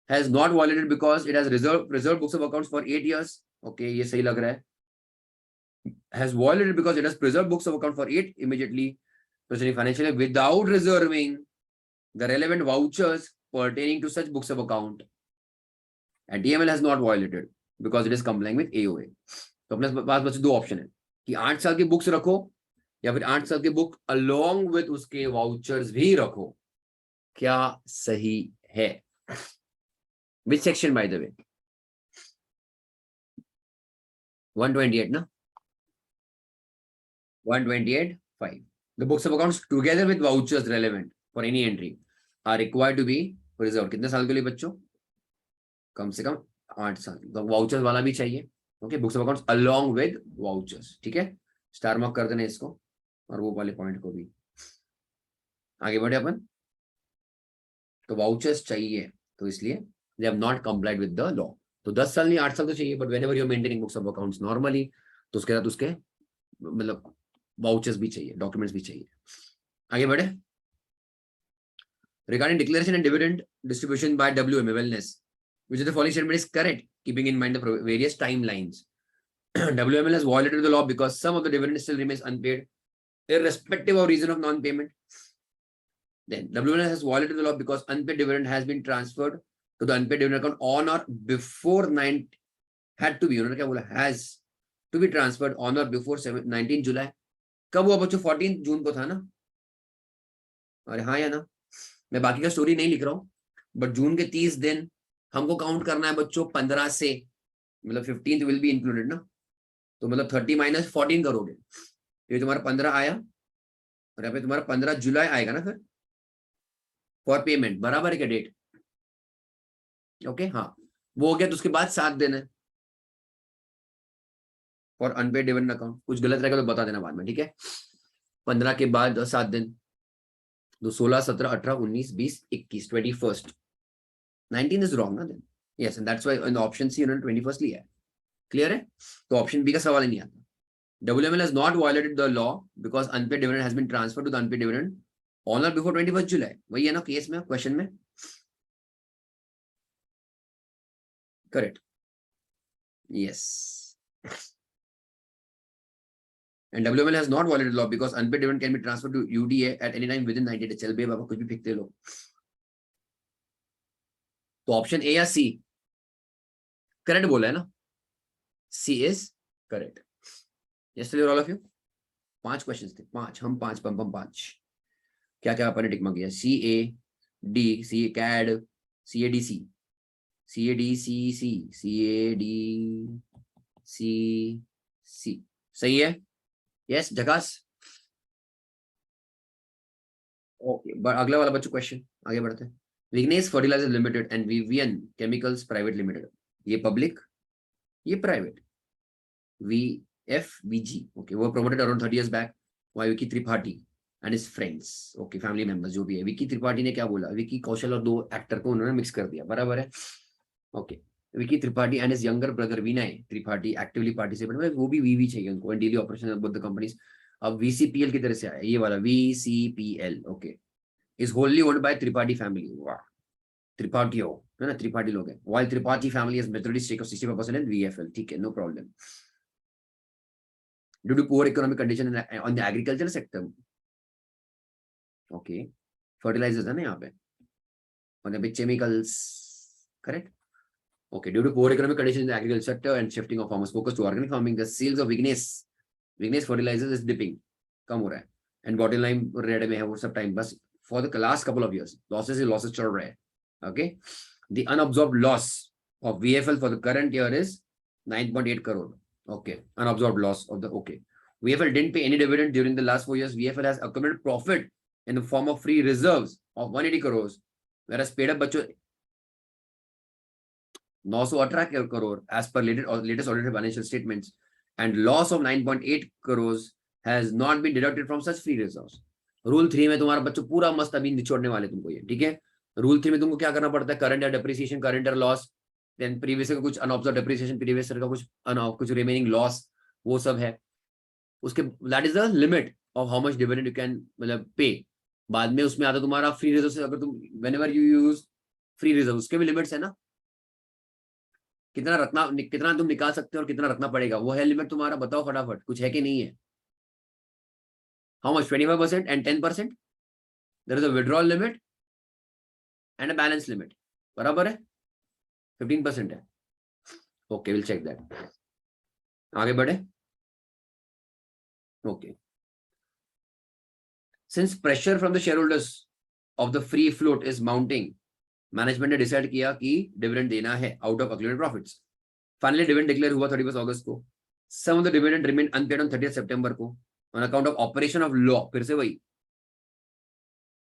Has not violated because it has reserved books of accounts for 8 years. Okay, ये सही लग रहा है. Has violated because it has preserved books of account for 8 immediately preceding financial year without reserving the relevant vouchers pertaining to such books of account. And TML has not violated because it is complying with AOA. तो अपने पास बस दो option है कि 8 साल की books रखो या फिर 8 साल की बुक अलोंग विद उसके वाउचर्स भी रखो. क्या सही है? Which section by the way? 128 ना? 128(5). The books of accounts together with vouchers relevant for any entry are required to be preserved. कितने साल के लिए बच्चों? कम से कम 8 साल. तो वाउचर्स वाला भी चाहिए. Okay, books of accounts along with vouchers. ठीक है, स्टार मार्क कर देना इसको और वो वाले पॉइंट को भी. आगे बढ़े अपन. तो वाउचर्स चाहिए, तो इसलिए they have not complied with the law. तो 10 साल नहीं 8 साल तो चाहिए, but whenever you are maintaining books of accounts normally, तो उसके साथ उसके मतलब वाउचर्स भी चाहिए, डॉक्यूमेंट्स भी चाहिए. आगे बढ़े. Regarding declaration and dividend distribution by WMA Wellness, which is the following statement is correct, keeping in mind the various timelines. WML has violated the law because some of the dividend still remains unpaid, irrespective of reason of non-payment. Then WML has violated the law because unpaid dividend has been transferred to the unpaid dividend account on or before 9 had to be. उन्होंने क्या बोला? Has to be transferred on or before 19 July. कब हुआ बच्चों? 14 जून को था ना? अरे हाँ या ना? मैं बाकी का स्टोरी नहीं लिख रहा हूँ, बट जून के 30 दिन हमको काउंट करना है बच्चों 15 से, मतलब 15th विल बी इंक्लूडेड ना. तो मतलब 30 - 14 करोगे. ये तुम्हारा 15 आया और यहाँ पे तुम्हारा 15 जुलाई आएगा ना फिर फॉर पेमेंट. बराबर है क्या डेट? ओके, हाँ वो हो गया. तो उसके बाद 7 दिन है फॉर अनपेड डिविडेंड अकाउंट. कुछ गलत रहेगा तो बता देना बाद में, ठीक है. 15 के बाद 7 दिन, तो 16, 17, 18, 19, 20, 21, 21st. 19 is wrong ना then. Yes, and that's why in the option C उन्होंने 21st लिया है. क्लियर है? तो ऑप्शन बी का सवाल ही नहीं आता. WML has not violated the law because unpaid dividend has been transferred to the unpaid dividend on or before 21st July. वही है ना केस में, क्वेश्चन में. Correct. Yes. And WML has not violated the law because unpaid dividend can be transferred to UDA at any time within 90 days. चल बे बाबा कुछ भी फेंकते लो. तो ऑप्शन ए या सी करेक्ट बोला है ना? C is correct. Yes to all of you. 5 questions थे, 5 हम 5 पम 5. क्या क्या अपन ने टिक मार किया? C A D, C A CAD, C A D C, C A D C C, C A D C C. सही है. यस झकास. ओके, अगला वाला बच्चों क्वेश्चन आगे बढ़ते हैं. Vighnesh fertilisers limited and Vivian chemicals private limited, ये पब्लिक ये प्राइवेट. VFVG, ओके, वो promoted around 30 years back by Vicky Tripathi and his friends. Okay, family members जो भी है. विकी त्रिपाठी ने क्या बोला? विकी कौशल और 2 एक्टर को उन्होंने मिक्स कर दिया. बराबर है. Okay, Vicky Tripathi and his younger brother Vinay Tripathi actively participate. वो भी वीवी चाहिए उनको and daily operation of both the companies. अब VCPL की तरह से आया ये वाला VCPL. Okay, is wholly owned by Tripathi family. Wow. Tripathi हो, है ना? त्रिपाठी लोग हैं. While Tripathi family has majority stake of 65% in VFL. ठीक है, no problem. Due to poor economic condition on the agricultural sector. Okay. Fertilizers है ना यहाँ पे. और यहाँ पे chemicals. Correct? Okay. Due to poor economic condition in the agricultural sector and shifting of farmers focus to organic farming, the sales of Vignesh fertilizers is dipping. कम हो रहा है. And bottom line रेड में है वो सब time. बस for the last couple of years, losses चल रहे हैं. Okay, the unabsorbed loss of VFL for the current year is 9.8 crore. Okay, unabsorbed loss of the. Okay, VFL didn't pay any dividend during the last 4 years. VFL has accumulated profit in the form of free reserves of 180 crores, whereas paid up बच्चों 918 crore as per latest audited financial statements, and loss of 9.8 crores has not been deducted from such free reserves. Rule 3 में तुम्हारा बच्चों पूरा मस्त अभी निचोड़ने वाले तुमको ये. ठीक है, रूल 3 में तुमको क्या करना पड़ता है? Current year depreciation, current year loss, then previous का कुछ अनऑब्जर्व डेप्रिसिएशन, प्रीवियस ईयर का कुछ रिमेनिंग लॉस, वो सब है. उसके that is the limit of how much dividend you can मतलब पे। बाद में उसमें आता तुम्हारा फ्री रिजर्व से, अगर तुम whenever you use free reserve, उसके भी लिमिट्स है ना, कितना तुम निकाल सकते हो और कितना रखना पड़ेगा, वो है लिमिट तुम्हारा। बताओ फटाफट, कुछ है कि नहीं है? How much? 25% and 10%। There is a withdrawal limit and a balance limit, बराबर है? 15% है। Okay, will check that. आगे बढ़े। Okay, since pressure from the shareholders of the free float is mounting, management ने डिसाइड किया कि dividend देना है out of accumulated profits. Finally dividend declare हुआ 31 अगस्त को। Some of the dividend remain unpaid on 30 सितंबर को on account of operation of law. फिर से वही,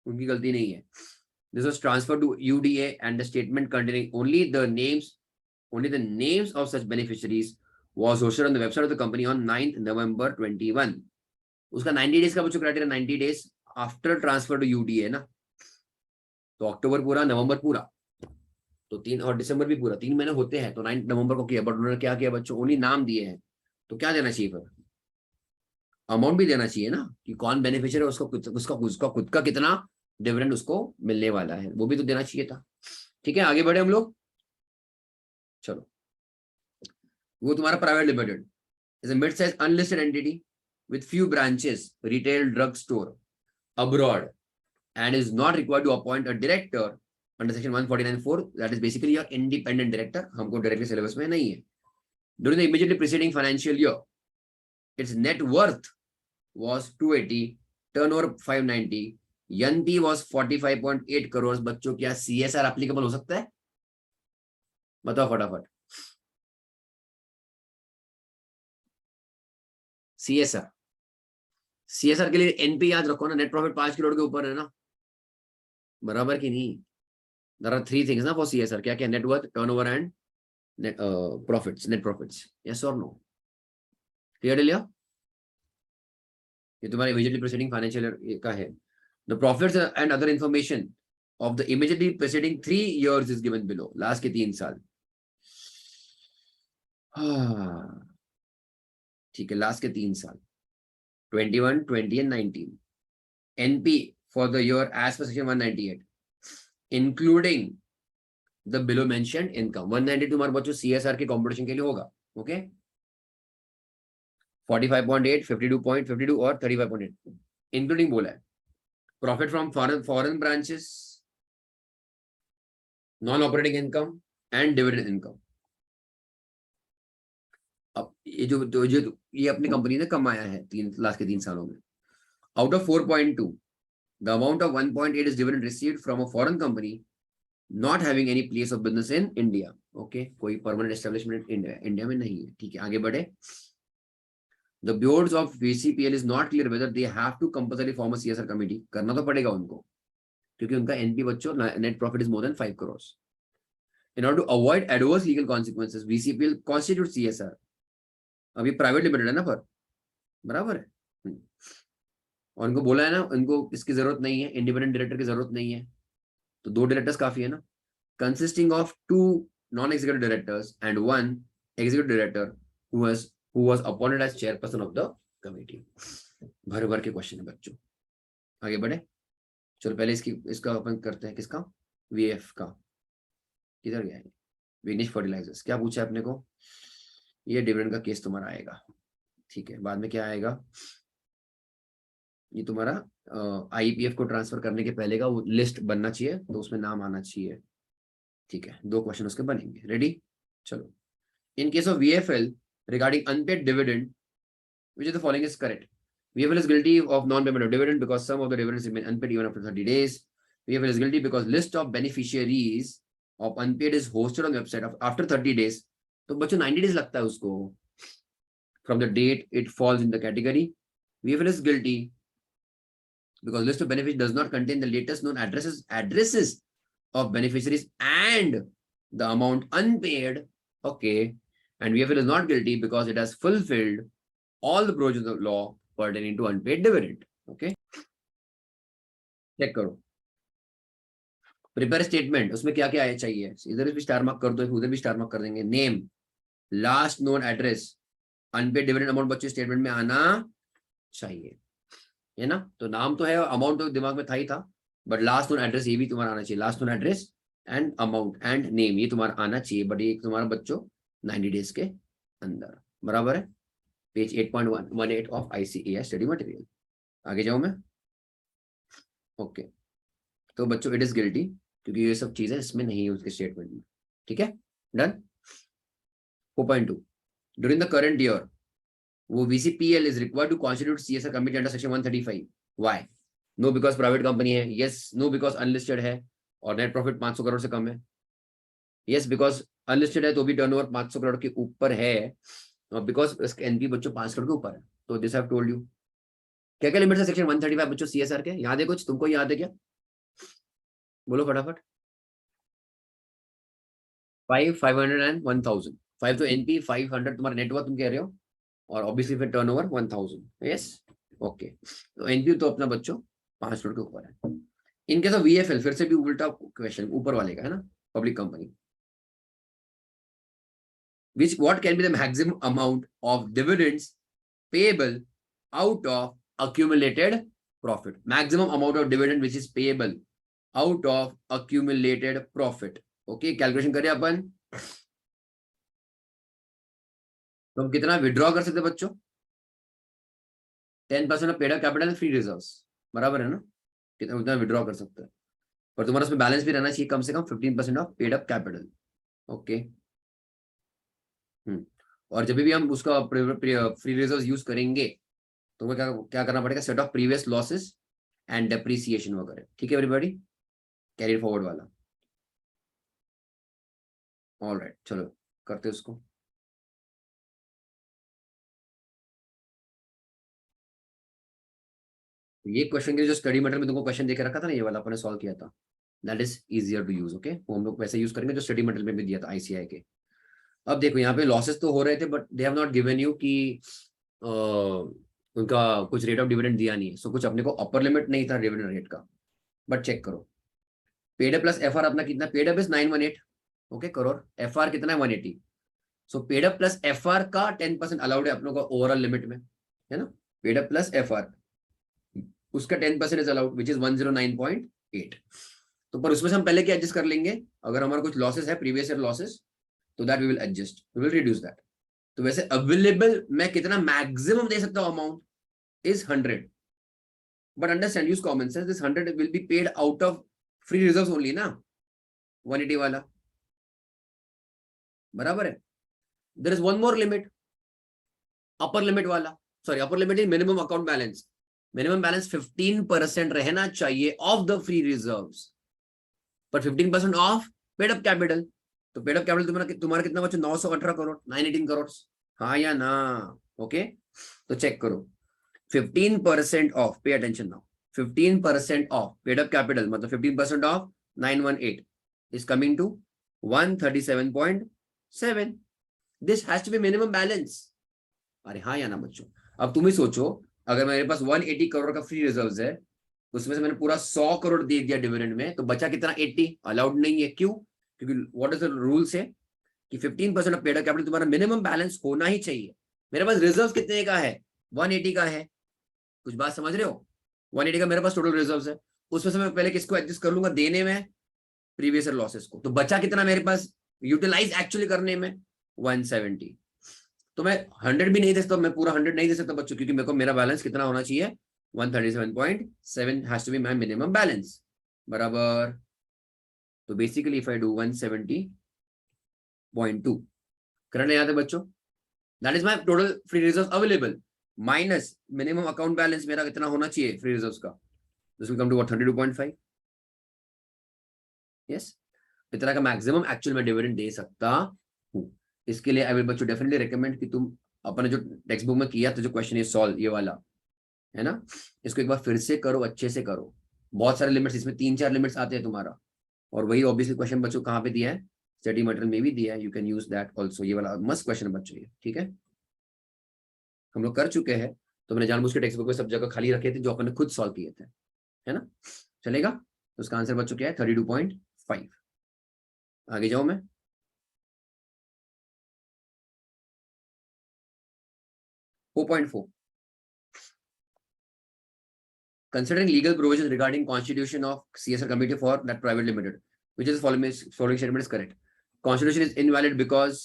उनकी गलती नहीं है। This was transferred to UDA and the statement containing only the names of such beneficiaries was hosted on the website of the company on 9th November 21। उसका 90 days का बच्चों criteria, 90 days after transfer to UDA ना। तो अक्टूबर पूरा, नवंबर पूरा, तो 3 और दिसंबर भी पूरा, 3 महीने होते हैं। तो 9 नवंबर को किया, बट उन्होंने क्या किया बच्चों, ओनली नाम दिए हैं। तो क्या देना चाहिए फिर? अमाउंट भी देना चाहिए ना, कि कौन बेनिफिशियरी है, उसका खुद का कितना डिविडेंड उसको मिलने वाला है, वो भी तो देना चाहिए था। ठीक है, आगे बढ़े हम लोग। चलो, वो तुम्हारा private limited is a mid size unlisted entity with few branches, retail drug store abroad, and is not required to appoint a director under section 149(4). That is basically your independent director. हमको directly syllabus में नहीं है। During the immediately preceding financial year, its net worth was 280, turnover 590, NP was 45.8 crores। बच्चों, क्या CSR applicable हो सकता है? बताओ फटाफट। CSR के लिए NP याद रखो ना, नेट प्रॉफिट 5 करोड़ के ऊपर है ना, बराबर की नहीं? There are 3 things ना for CSR, क्या क्या? Net worth, turnover and net profits, net profits। yes or no? Clear लिया? ये तुम्हारे immediately preceding financial year का है। The profits and other information of the immediately preceding 3 years is given below। Last के 3 साल, ठीक है, लास्ट के 3 साल 21, 20 and 19। NP for the year as per section 198 including the below mentioned income। 190 तुम्हारे बच्चों CSR के कंपटीशन के लिए होगा। ओके, 45.8, 52.52 और 35.8 इंक्लूडिंग बोला है। Profit from foreign branches, non operating income and dividend income. अब ये ये अपनी कंपनी ने कमाया है लास्ट के 3 सालों में। Out of 4.2, the amount of 1.8 is dividend received from a foreign company not having any place of business in India। Okay, कोई परमानेंट एस्टेब्लिशमेंट इंडिया में नहीं है। ठीक है, आगे बढ़े। The boards of VCPL is not clear whether they have to compulsory form a CSR committee। करना तो पड़ेगा उनको, क्योंकि उनका NP बच्चों net profit is more than 5 crores। In order to avoid adverse legal consequences, VCPL constitutes CSR। अभी private limited है ना, पर बराबर है। और उनको बोला है ना, उनको इसकी जरूरत नहीं है, इंडिपेंडेंट डायरेक्टर की जरूरत नहीं है, तो 2 डायरेक्टर्स काफी है ना। Consisting of 2 non executive directors and 1 executive director who was appointed as chairperson of the committee। भर भर के क्वेश्चन है बच्चों, आगे बढ़े। चलो पहले इसका अपन करते हैं, किसका? VF का। किधर गया है? विनिश फर्टिलाइजर्स। क्या पूछा है अपने को? ये डिविडेंड का केस तुम्हारा आएगा। ठीक है, बाद में क्या आएगा? ये तुम्हारा IPF को ट्रांसफर करने के पहले का वो लिस्ट बनना चाहिए, तो उसमें नाम आना चाहिए। ठीक है, 2 क्वेश्चन उसके बनेंगे। रेडी? चलो, in case of VFL regarding unpaid dividend, which of the following is correct? VFL is guilty of non-payment of dividend because some of the dividends remain unpaid even after 30 days। VFL is guilty because list of beneficiaries of unpaid is hosted on the website after 30 days। तो बच्चों 90 days लगता है उसको from the date it falls in the category। VFL is guilty because list of beneficiaries does not contain the latest known addresses of beneficiaries and the amount unpaid। Okay, and VFL is not guilty because it has fulfilled all the provisions of law pertaining to unpaid dividend। Okay, check करो। Prepare statement, उसमें क्या क्या चाहिए? इधर भी star mark कर दो, उधर भी स्टार मार्क कर देंगे। Name, last known address, unpaid dividend amount बच्चे स्टेटमेंट में आना चाहिए, है ना। तो नाम तो है, अमाउंट तो दिमाग में था ही था, बट लास्ट नोन एड्रेस ये भी तुम्हारा आना चाहिए, last known address and amount and name ये तुम्हारा आना चाहिए, बट ये तुम्हारा बच्चों 90 डेज के अंदर, बराबर है। Page 8.18 of ICAI study material. आगे जाऊं मैं, ओके। तो बच्चों इट इज गिल्टी, क्योंकि ये सब चीजें इसमें नहीं है उसके स्टेटमेंट में, ठीक है, done. 4.2 during the current year वो VCPL is required to constitute CSR committee under section 135. Why? No because private company है, yes no because अनलिस्टेड है और नेट प्रॉफिट 500 करोड़ से कम है, yes because अनलिस्टेड है तो भी टर्नओवर 500 करोड़ के ऊपर है, और बिकॉज इसका एनपी बच्चों 5 करोड़ के ऊपर है। तो this I have told you. क्या क्या लिमिट है सेक्शन 135 बच्चों CSR के, याद है कुछ तुमको, याद है क्या, बोलो फटाफट। 5, 500 एंड 1000। 5 तो एनपी, 500 तुम्हारा नेटवर्क तुम कह रहे हो, और ऑब्वियसली फिर टर्नओवर 1000, यस ओके। तो एनपी तो अपना बच्चों 5 करोड़ के ऊपर है। इनके तो VFL फिर से भी उल्टा क्वेश्चन ऊपर वाले का है ना, public company. Which what can be the maximum amount of dividends payable out of accumulated profit? Maximum amount of dividend which is payable out of accumulated profit. Okay, calculation करें अपन। तो हम कितना विड्रॉ कर सकते हैं बच्चों, 10% of paid up capital free reserves, बराबर है ना, कितना उतना विड्रॉ कर सकते हैं, पर तुम्हारा उसमें बैलेंस भी रहना चाहिए कम से कम 15% of paid up capital. Okay, और जब भी हम उसका फ्री रिजर्व्स यूज करेंगे तो हमें क्या क्या करना पड़ेगा, set of previous losses and depreciation वगैरह, ठीक है एवरीबॉडी, कैरी फॉरवर्ड वाला। ऑलराइट चलो करते उसको। ये क्वेश्चन के लिए जो स्टडी मटेरियल में तुमको क्वेश्चन देके रखा था ना, ये वाला अपने सॉल्व किया था, that is easier to use. Okay, वो हम लोग वैसे यूज करेंगे जो स्टडी मटेरियल में भी दिया था ICAI के। अब देखो यहाँ पे लॉसेस तो हो रहे थे, but they have not given you कि उनका कुछ रेट ऑफ डिविडेंड दिया नहीं है, सो कुछ अपने को अपर लिमिट नहीं था डिविडेंड रेट का, बट चेक करो। पेड अप प्लस FR अपना कितना, paid up is 918 okay crore, FR कितना है 180, सो पेड अप प्लस FR का 10% अलाउड है अपनों का ओवरऑल लिमिट में, है ना। पेड अप प्लस FR उसका 10% इज अलाउड विच इज 109.8। तो पर उसमें से हम पहले क्या एडजस्ट कर लेंगे, अगर हमारा कुछ लॉसेस है प्रीवियस ईयर लॉसेस, तो that we will adjust, we will reduce that. तो वैसे अवेलेबल मैं कितना मैक्सिमम दे सकता हूं amount is 100, but understand use common sense, this 100 will be paid out of free reserves only ना, 180 वाला, बराबर है। There is one more limit, upper limit वाला, sorry upper limit is minimum account balance, minimum balance 15% रहना चाहिए of the free reserves, पर 15% of paid up capital. तो paid up capital तुम्हारा कितना बच्चों, 918 करोड़, 918 करोड़, हाँ या ना। ओके, तो चेक करो, 15% of, pay attention now, 15% of paid up capital मतलब 15% of 918 is coming to 137.7. This has to be minimum balance. अरे हाँ या ना बच्चों। अब तुम ही सोचो, अगर मेरे पास 180 करोड़ का फ्री रिजर्व्स है, उसमें से मैंने पूरा 100 करोड़ दे दिया डिविडेंड में, तो बचा कितना, 80, अलाउड नहीं है। क्यों? क्योंकि व्हाट इज द रूल से कि 15% ऑफ पेड अप कैपिटल तुम्हारा मिनिमम बैलेंस होना ही चाहिए। मेरे पास रिजर्व कितने का है, 180 का है, कुछ बात समझ रहे हो, 180 का मेरे पास टोटल रिजर्व्स है, उसमें से मैं पहले किसको एडजस्ट कर लूंगा देने में, प्रीवियस ईयर लॉसेस को, तो बचा कितना मेरे पास यूटिलाइज एक्चुअली करने में, 170। तो मैं 100 भी नहीं दे सकता, मैं पूरा 100 नहीं दे सकता बच्चों, क्योंकि मेरे को मेरा बैलेंस कितना होना चाहिए, 137.7 has to be my minimum balance, बराबर। तो basically if I do 170.2 current याद है बच्चों, that is my total free reserves available minus minimum account balance मेरा कितना होना चाहिए फ्री रिजर्व्स का, this will come to what, 32.5। Yes, इतना का मैक्सिमम एक्चुअल में डिविडेंड दे सकता हूं। इसके लिए आई विल बच्चों डेफिनेटली रिकमेंड कि तुम अपने जो टेक्स्ट बुक में किया था जो क्वेश्चन ये सॉल्व, ये वाला है ना, इसको एक बार फिर से करो, अच्छे से करो। बहुत सारे लिमिट्स इसमें 3-4 लिमिट्स आते हैं तुम्हारा, और वही ऑब्वियसली क्वेश्चन बच्चों कहाँ पे दिया है, स्टडी मटेरियल में भी दिया है, you can use that also. ये वाला मस्त क्वेश्चन बच्चों ये, ठीक है, हम लोग कर चुके हैं, तो मैंने जानबूझ के टेक्स्ट बुक में सब जगह खाली रखे थे जो अपन ने खुद सॉल्व किए थे, है ना, चलेगा। तो उसका आंसर बच्चों क्या है, 32.5। आगे जाऊं मैं, 4.4 considering legal provisions regarding constitution of CSR committee for that private limited, which is following statement is correct. Constitution is invalid because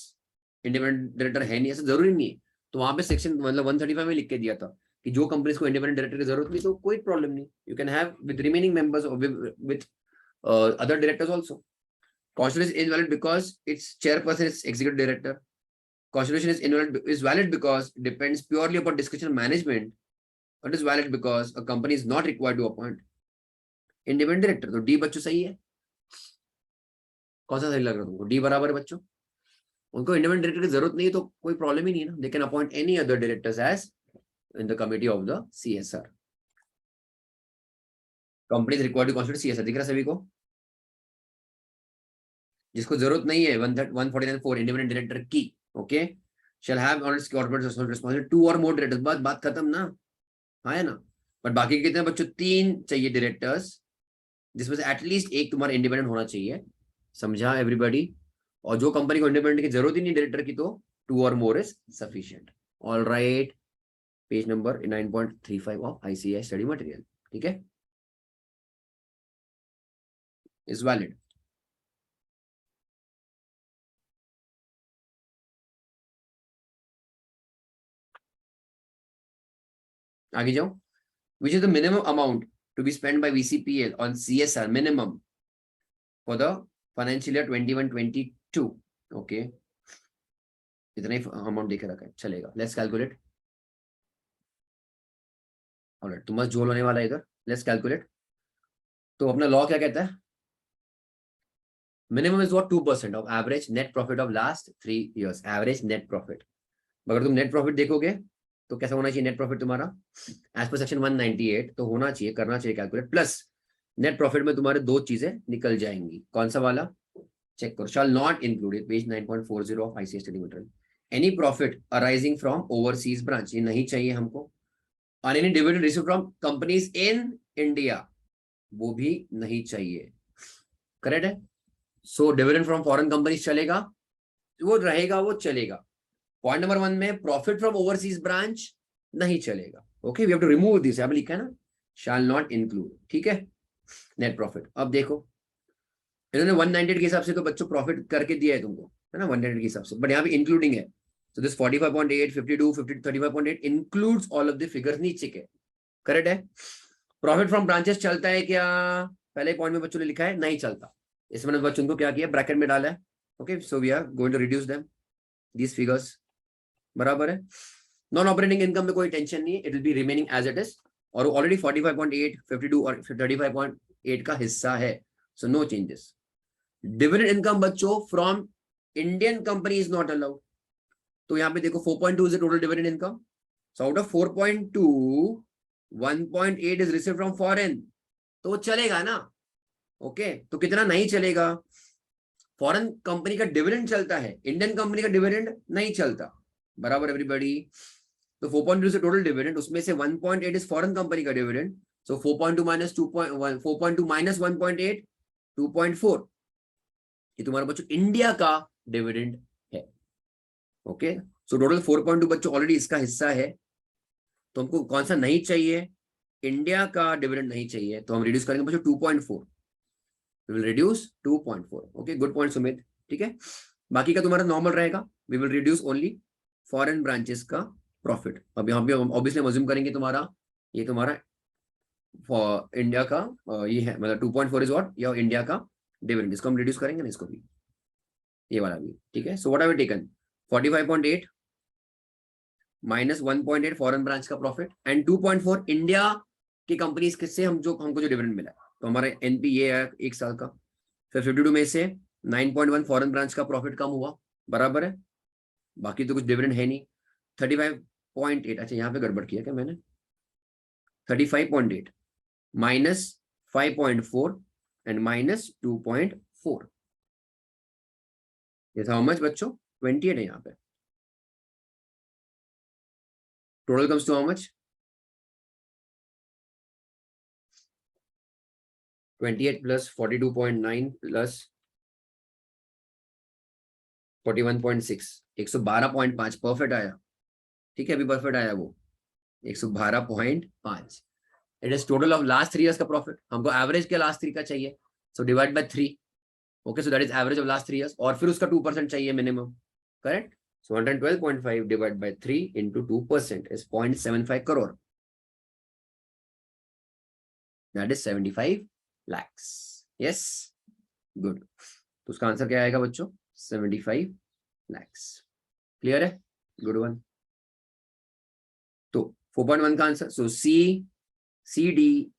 independent director है नहीं, ऐसा जरूरी नहीं है. तो वहां पे सेक्शन मतलब 135 में लिख के दिया था कि जो कंपनीज को इंडिपेंडेंट डायरेक्टर की जरूरत नहीं तो कोई प्रॉब्लम नहीं, you can have with remaining members with other directors also. Constitution is invalid because its chairperson is executive director. Constitution is valid because it depends purely upon discussion of management. It is valid because a company is not required to appoint independent director. तो D बच्चों सही है. कौन सा सही लग रहा है तुमको? डी बराबर है बच्चों. उनको इंडिपेंडेंट डायरेक्टर की जरूरत नहीं है तो कोई प्रॉब्लम ही नहीं है ना. They can appoint any other directors as in the committee of the CSR. Company is required to constitute CSR. दिख रहा सभी को? जिसको जरूरत नहीं है 149(4) इंडिपेंडेंट डायरेक्टर की, okay, shall have on it's corporate responsibility 2 और मोर डायरेक्टर्स. बात खत्म ना. हाँ है ना. बट बाकी कितने बच्चों? 3 चाहिए डायरेक्टर्स, जिसमें से एटलीस्ट एक तुम्हारा इंडिपेंडेंट होना चाहिए. समझा एवरीबॉडी? और जो कंपनी को इंडिपेंडेंट की जरूरत ही नहीं डायरेक्टर की तो 2 और more is sufficient. All right. Page number 9.35 of ICAI study material. ठीक है, इज वैलिड. आगे जाओ. Which is the minimum amount to be spent by VCPL on CSR minimum for the financial year 21-22. Okay, इतना ही amount देखे रखा है, चलेगा. Let's calculate. Alright, तुम झोल होने वाला है इधर. Let's calculate. तो अपना लॉ क्या कहता है? Minimum is what? 2% of average net profit of last 3 years. Average net profit. अगर तुम नेट प्रॉफिट देखोगे तो कैसा होना चाहिए नेट प्रॉफिट तुम्हारा? एज पर सेक्शन 198 तो होना चाहिए, करना चाहिए कैलकुलेट. प्लस नेट प्रॉफिट में तुम्हारे 2 चीजें निकल जाएंगी. कौन सा वाला? चेक करो. Shall not included, page 9.40 of ICAI study material. Any profit arising from overseas branch, ये नहीं चाहिए हमको. और any dividend received from companies in India, वो भी नहीं चाहिए. करेक्ट है? So dividend from foreign companies चलेगा, वो रहेगा, वो चलेगा. पॉइंट नंबर 1 में प्रॉफिट फ्रॉम ओवरसीज ब्रांच नहीं चलेगा. Okay, we have to remove this. अब लिखा है ना, शैल नॉट इंक्लूड. ठीक है, नेट प्रॉफिट. अब देखो, इन्होंने 198 के हिसाब से तो बच्चों प्रॉफिट करके दिया है तुमको, है ना, 198 के हिसाब से. बट यहाँ पे इंक्लूडिंग है. So this 45.8, 52, 50, 35.8 includes all of the figures नीचे के. करेक्ट है? प्रॉफिट फ्रॉम ब्रांचेस चलता है क्या? पहले पॉइंट में बच्चों ने लिखा है नहीं चलता. इसमें बच्चों को क्या किया? ब्रैकेट में डाला है. Okay, so we are going to reduce them, these figures. बराबर है? नॉन ऑपरेटिंग इनकम में कोई टेंशन नहीं है, it will be remaining as it is. और ऑलरेडी 45.8, 52 और 35.8 का हिस्सा है. So no changes. Dividend income बच्चों from Indian company is not allowed. तो यहाँ पे देखो 4.2 is the total dividend income. So out of 4.2, 1.8 is received from foreign. तो वो चलेगा ना. ओके, तो कितना नहीं चलेगा? फॉरेन कंपनी का डिविडेंड चलता है, इंडियन कंपनी का डिविडेंड नहीं चलता. बराबर एवरीबॉडी? तो 4.2 से टोटल डिविडेंड, उसमें से 1.8 इज फॉरेन कंपनी का डिविडेंड. सो 4.2 माइनस 2.1, 4.2 माइनस 1.8, 2.4. ये तुम्हारा बच्चों इंडिया का डिविडेंड है. ओके, सो टोटल 4.2 बच्चों ऑलरेडी इसका हिस्सा है. तो हमको कौन सा नहीं चाहिए? इंडिया का डिविडेंड नहीं चाहिए, तो हम रिड्यूस करेंगे बच्चों 2.4. We will reduce 2.4. Okay, good point Sumit. ठीक है, बाकी का तुम्हारा नॉर्मल रहेगा. We will reduce only foreign branches का प्रॉफिट. अब यहाँ पे ऑब्वियसली मज्यूम करेंगे तुम्हारा ये तुम्हारा इंडिया का ये है, मतलब 2.4 इज व्हाट या इंडिया का डिविडेंड. इसको हम रिड्यूस करेंगे ना, इसको भी, ये वाला भी. ठीक है, so what have we taken? 45.8 minus 1.8 foreign branch का प्रॉफिट एंड 2.4 इंडिया की कंपनीज किससे हमको जो डिविडेंड मिला. तो हमारा NP ये है 1 साल का. फिर 52 में से 9.1 फॉरेन ब्रांच का प्रॉफिट कम हुआ. बराबर है? बाकी तो कुछ डिविडेंड है नहीं. 35.8, अच्छा यहाँ पे गड़बड़ किया क्या मैंने? 35.8 माइनस 5.4 एंड माइनस 2.4. ये था हाउ मच बच्चों? 28 है यहाँ पे. Total comes to how much? 28 plus 42.9 plus 41.6, 112.5. Perfect आया. ठीक है, अभी परफेक्ट आया वो 112.5. It is total of last 3 years का प्रॉफिट, हमको एवरेज के लास्ट 3 का चाहिए, so divide by 3, okay, so that is average of last 3 years, और फिर उसका 2% चाहिए minimum, correct? So 112.5 divide by 3 into 2% is 0.75 crore, that is 75 lakhs. Yes, good. तो उसका आंसर क्या आएगा बच्चों? 75 lakhs. क्लियर है? Good one. तो 4.1 का आंसर, सो सी डी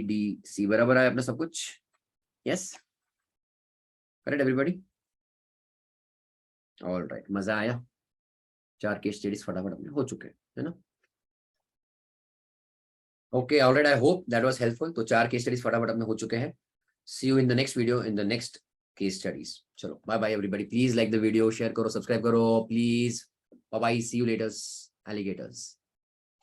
डी सी बराबर है अपना सब कुछ. Yes, correct everybody? All right, मजा आया? 4 केस स्टडीज फटाफट अपने हो चुके हैं, है ना? Okay, all right, I hope that was helpful. तो 4 केस स्टडीज फटाफट अपने हो चुके हैं. See you in the next video, in the next case studies. चलो bye bye everybody. Please like the video, share करो, सब्सक्राइब करो please. Bye bye, see you later alligators.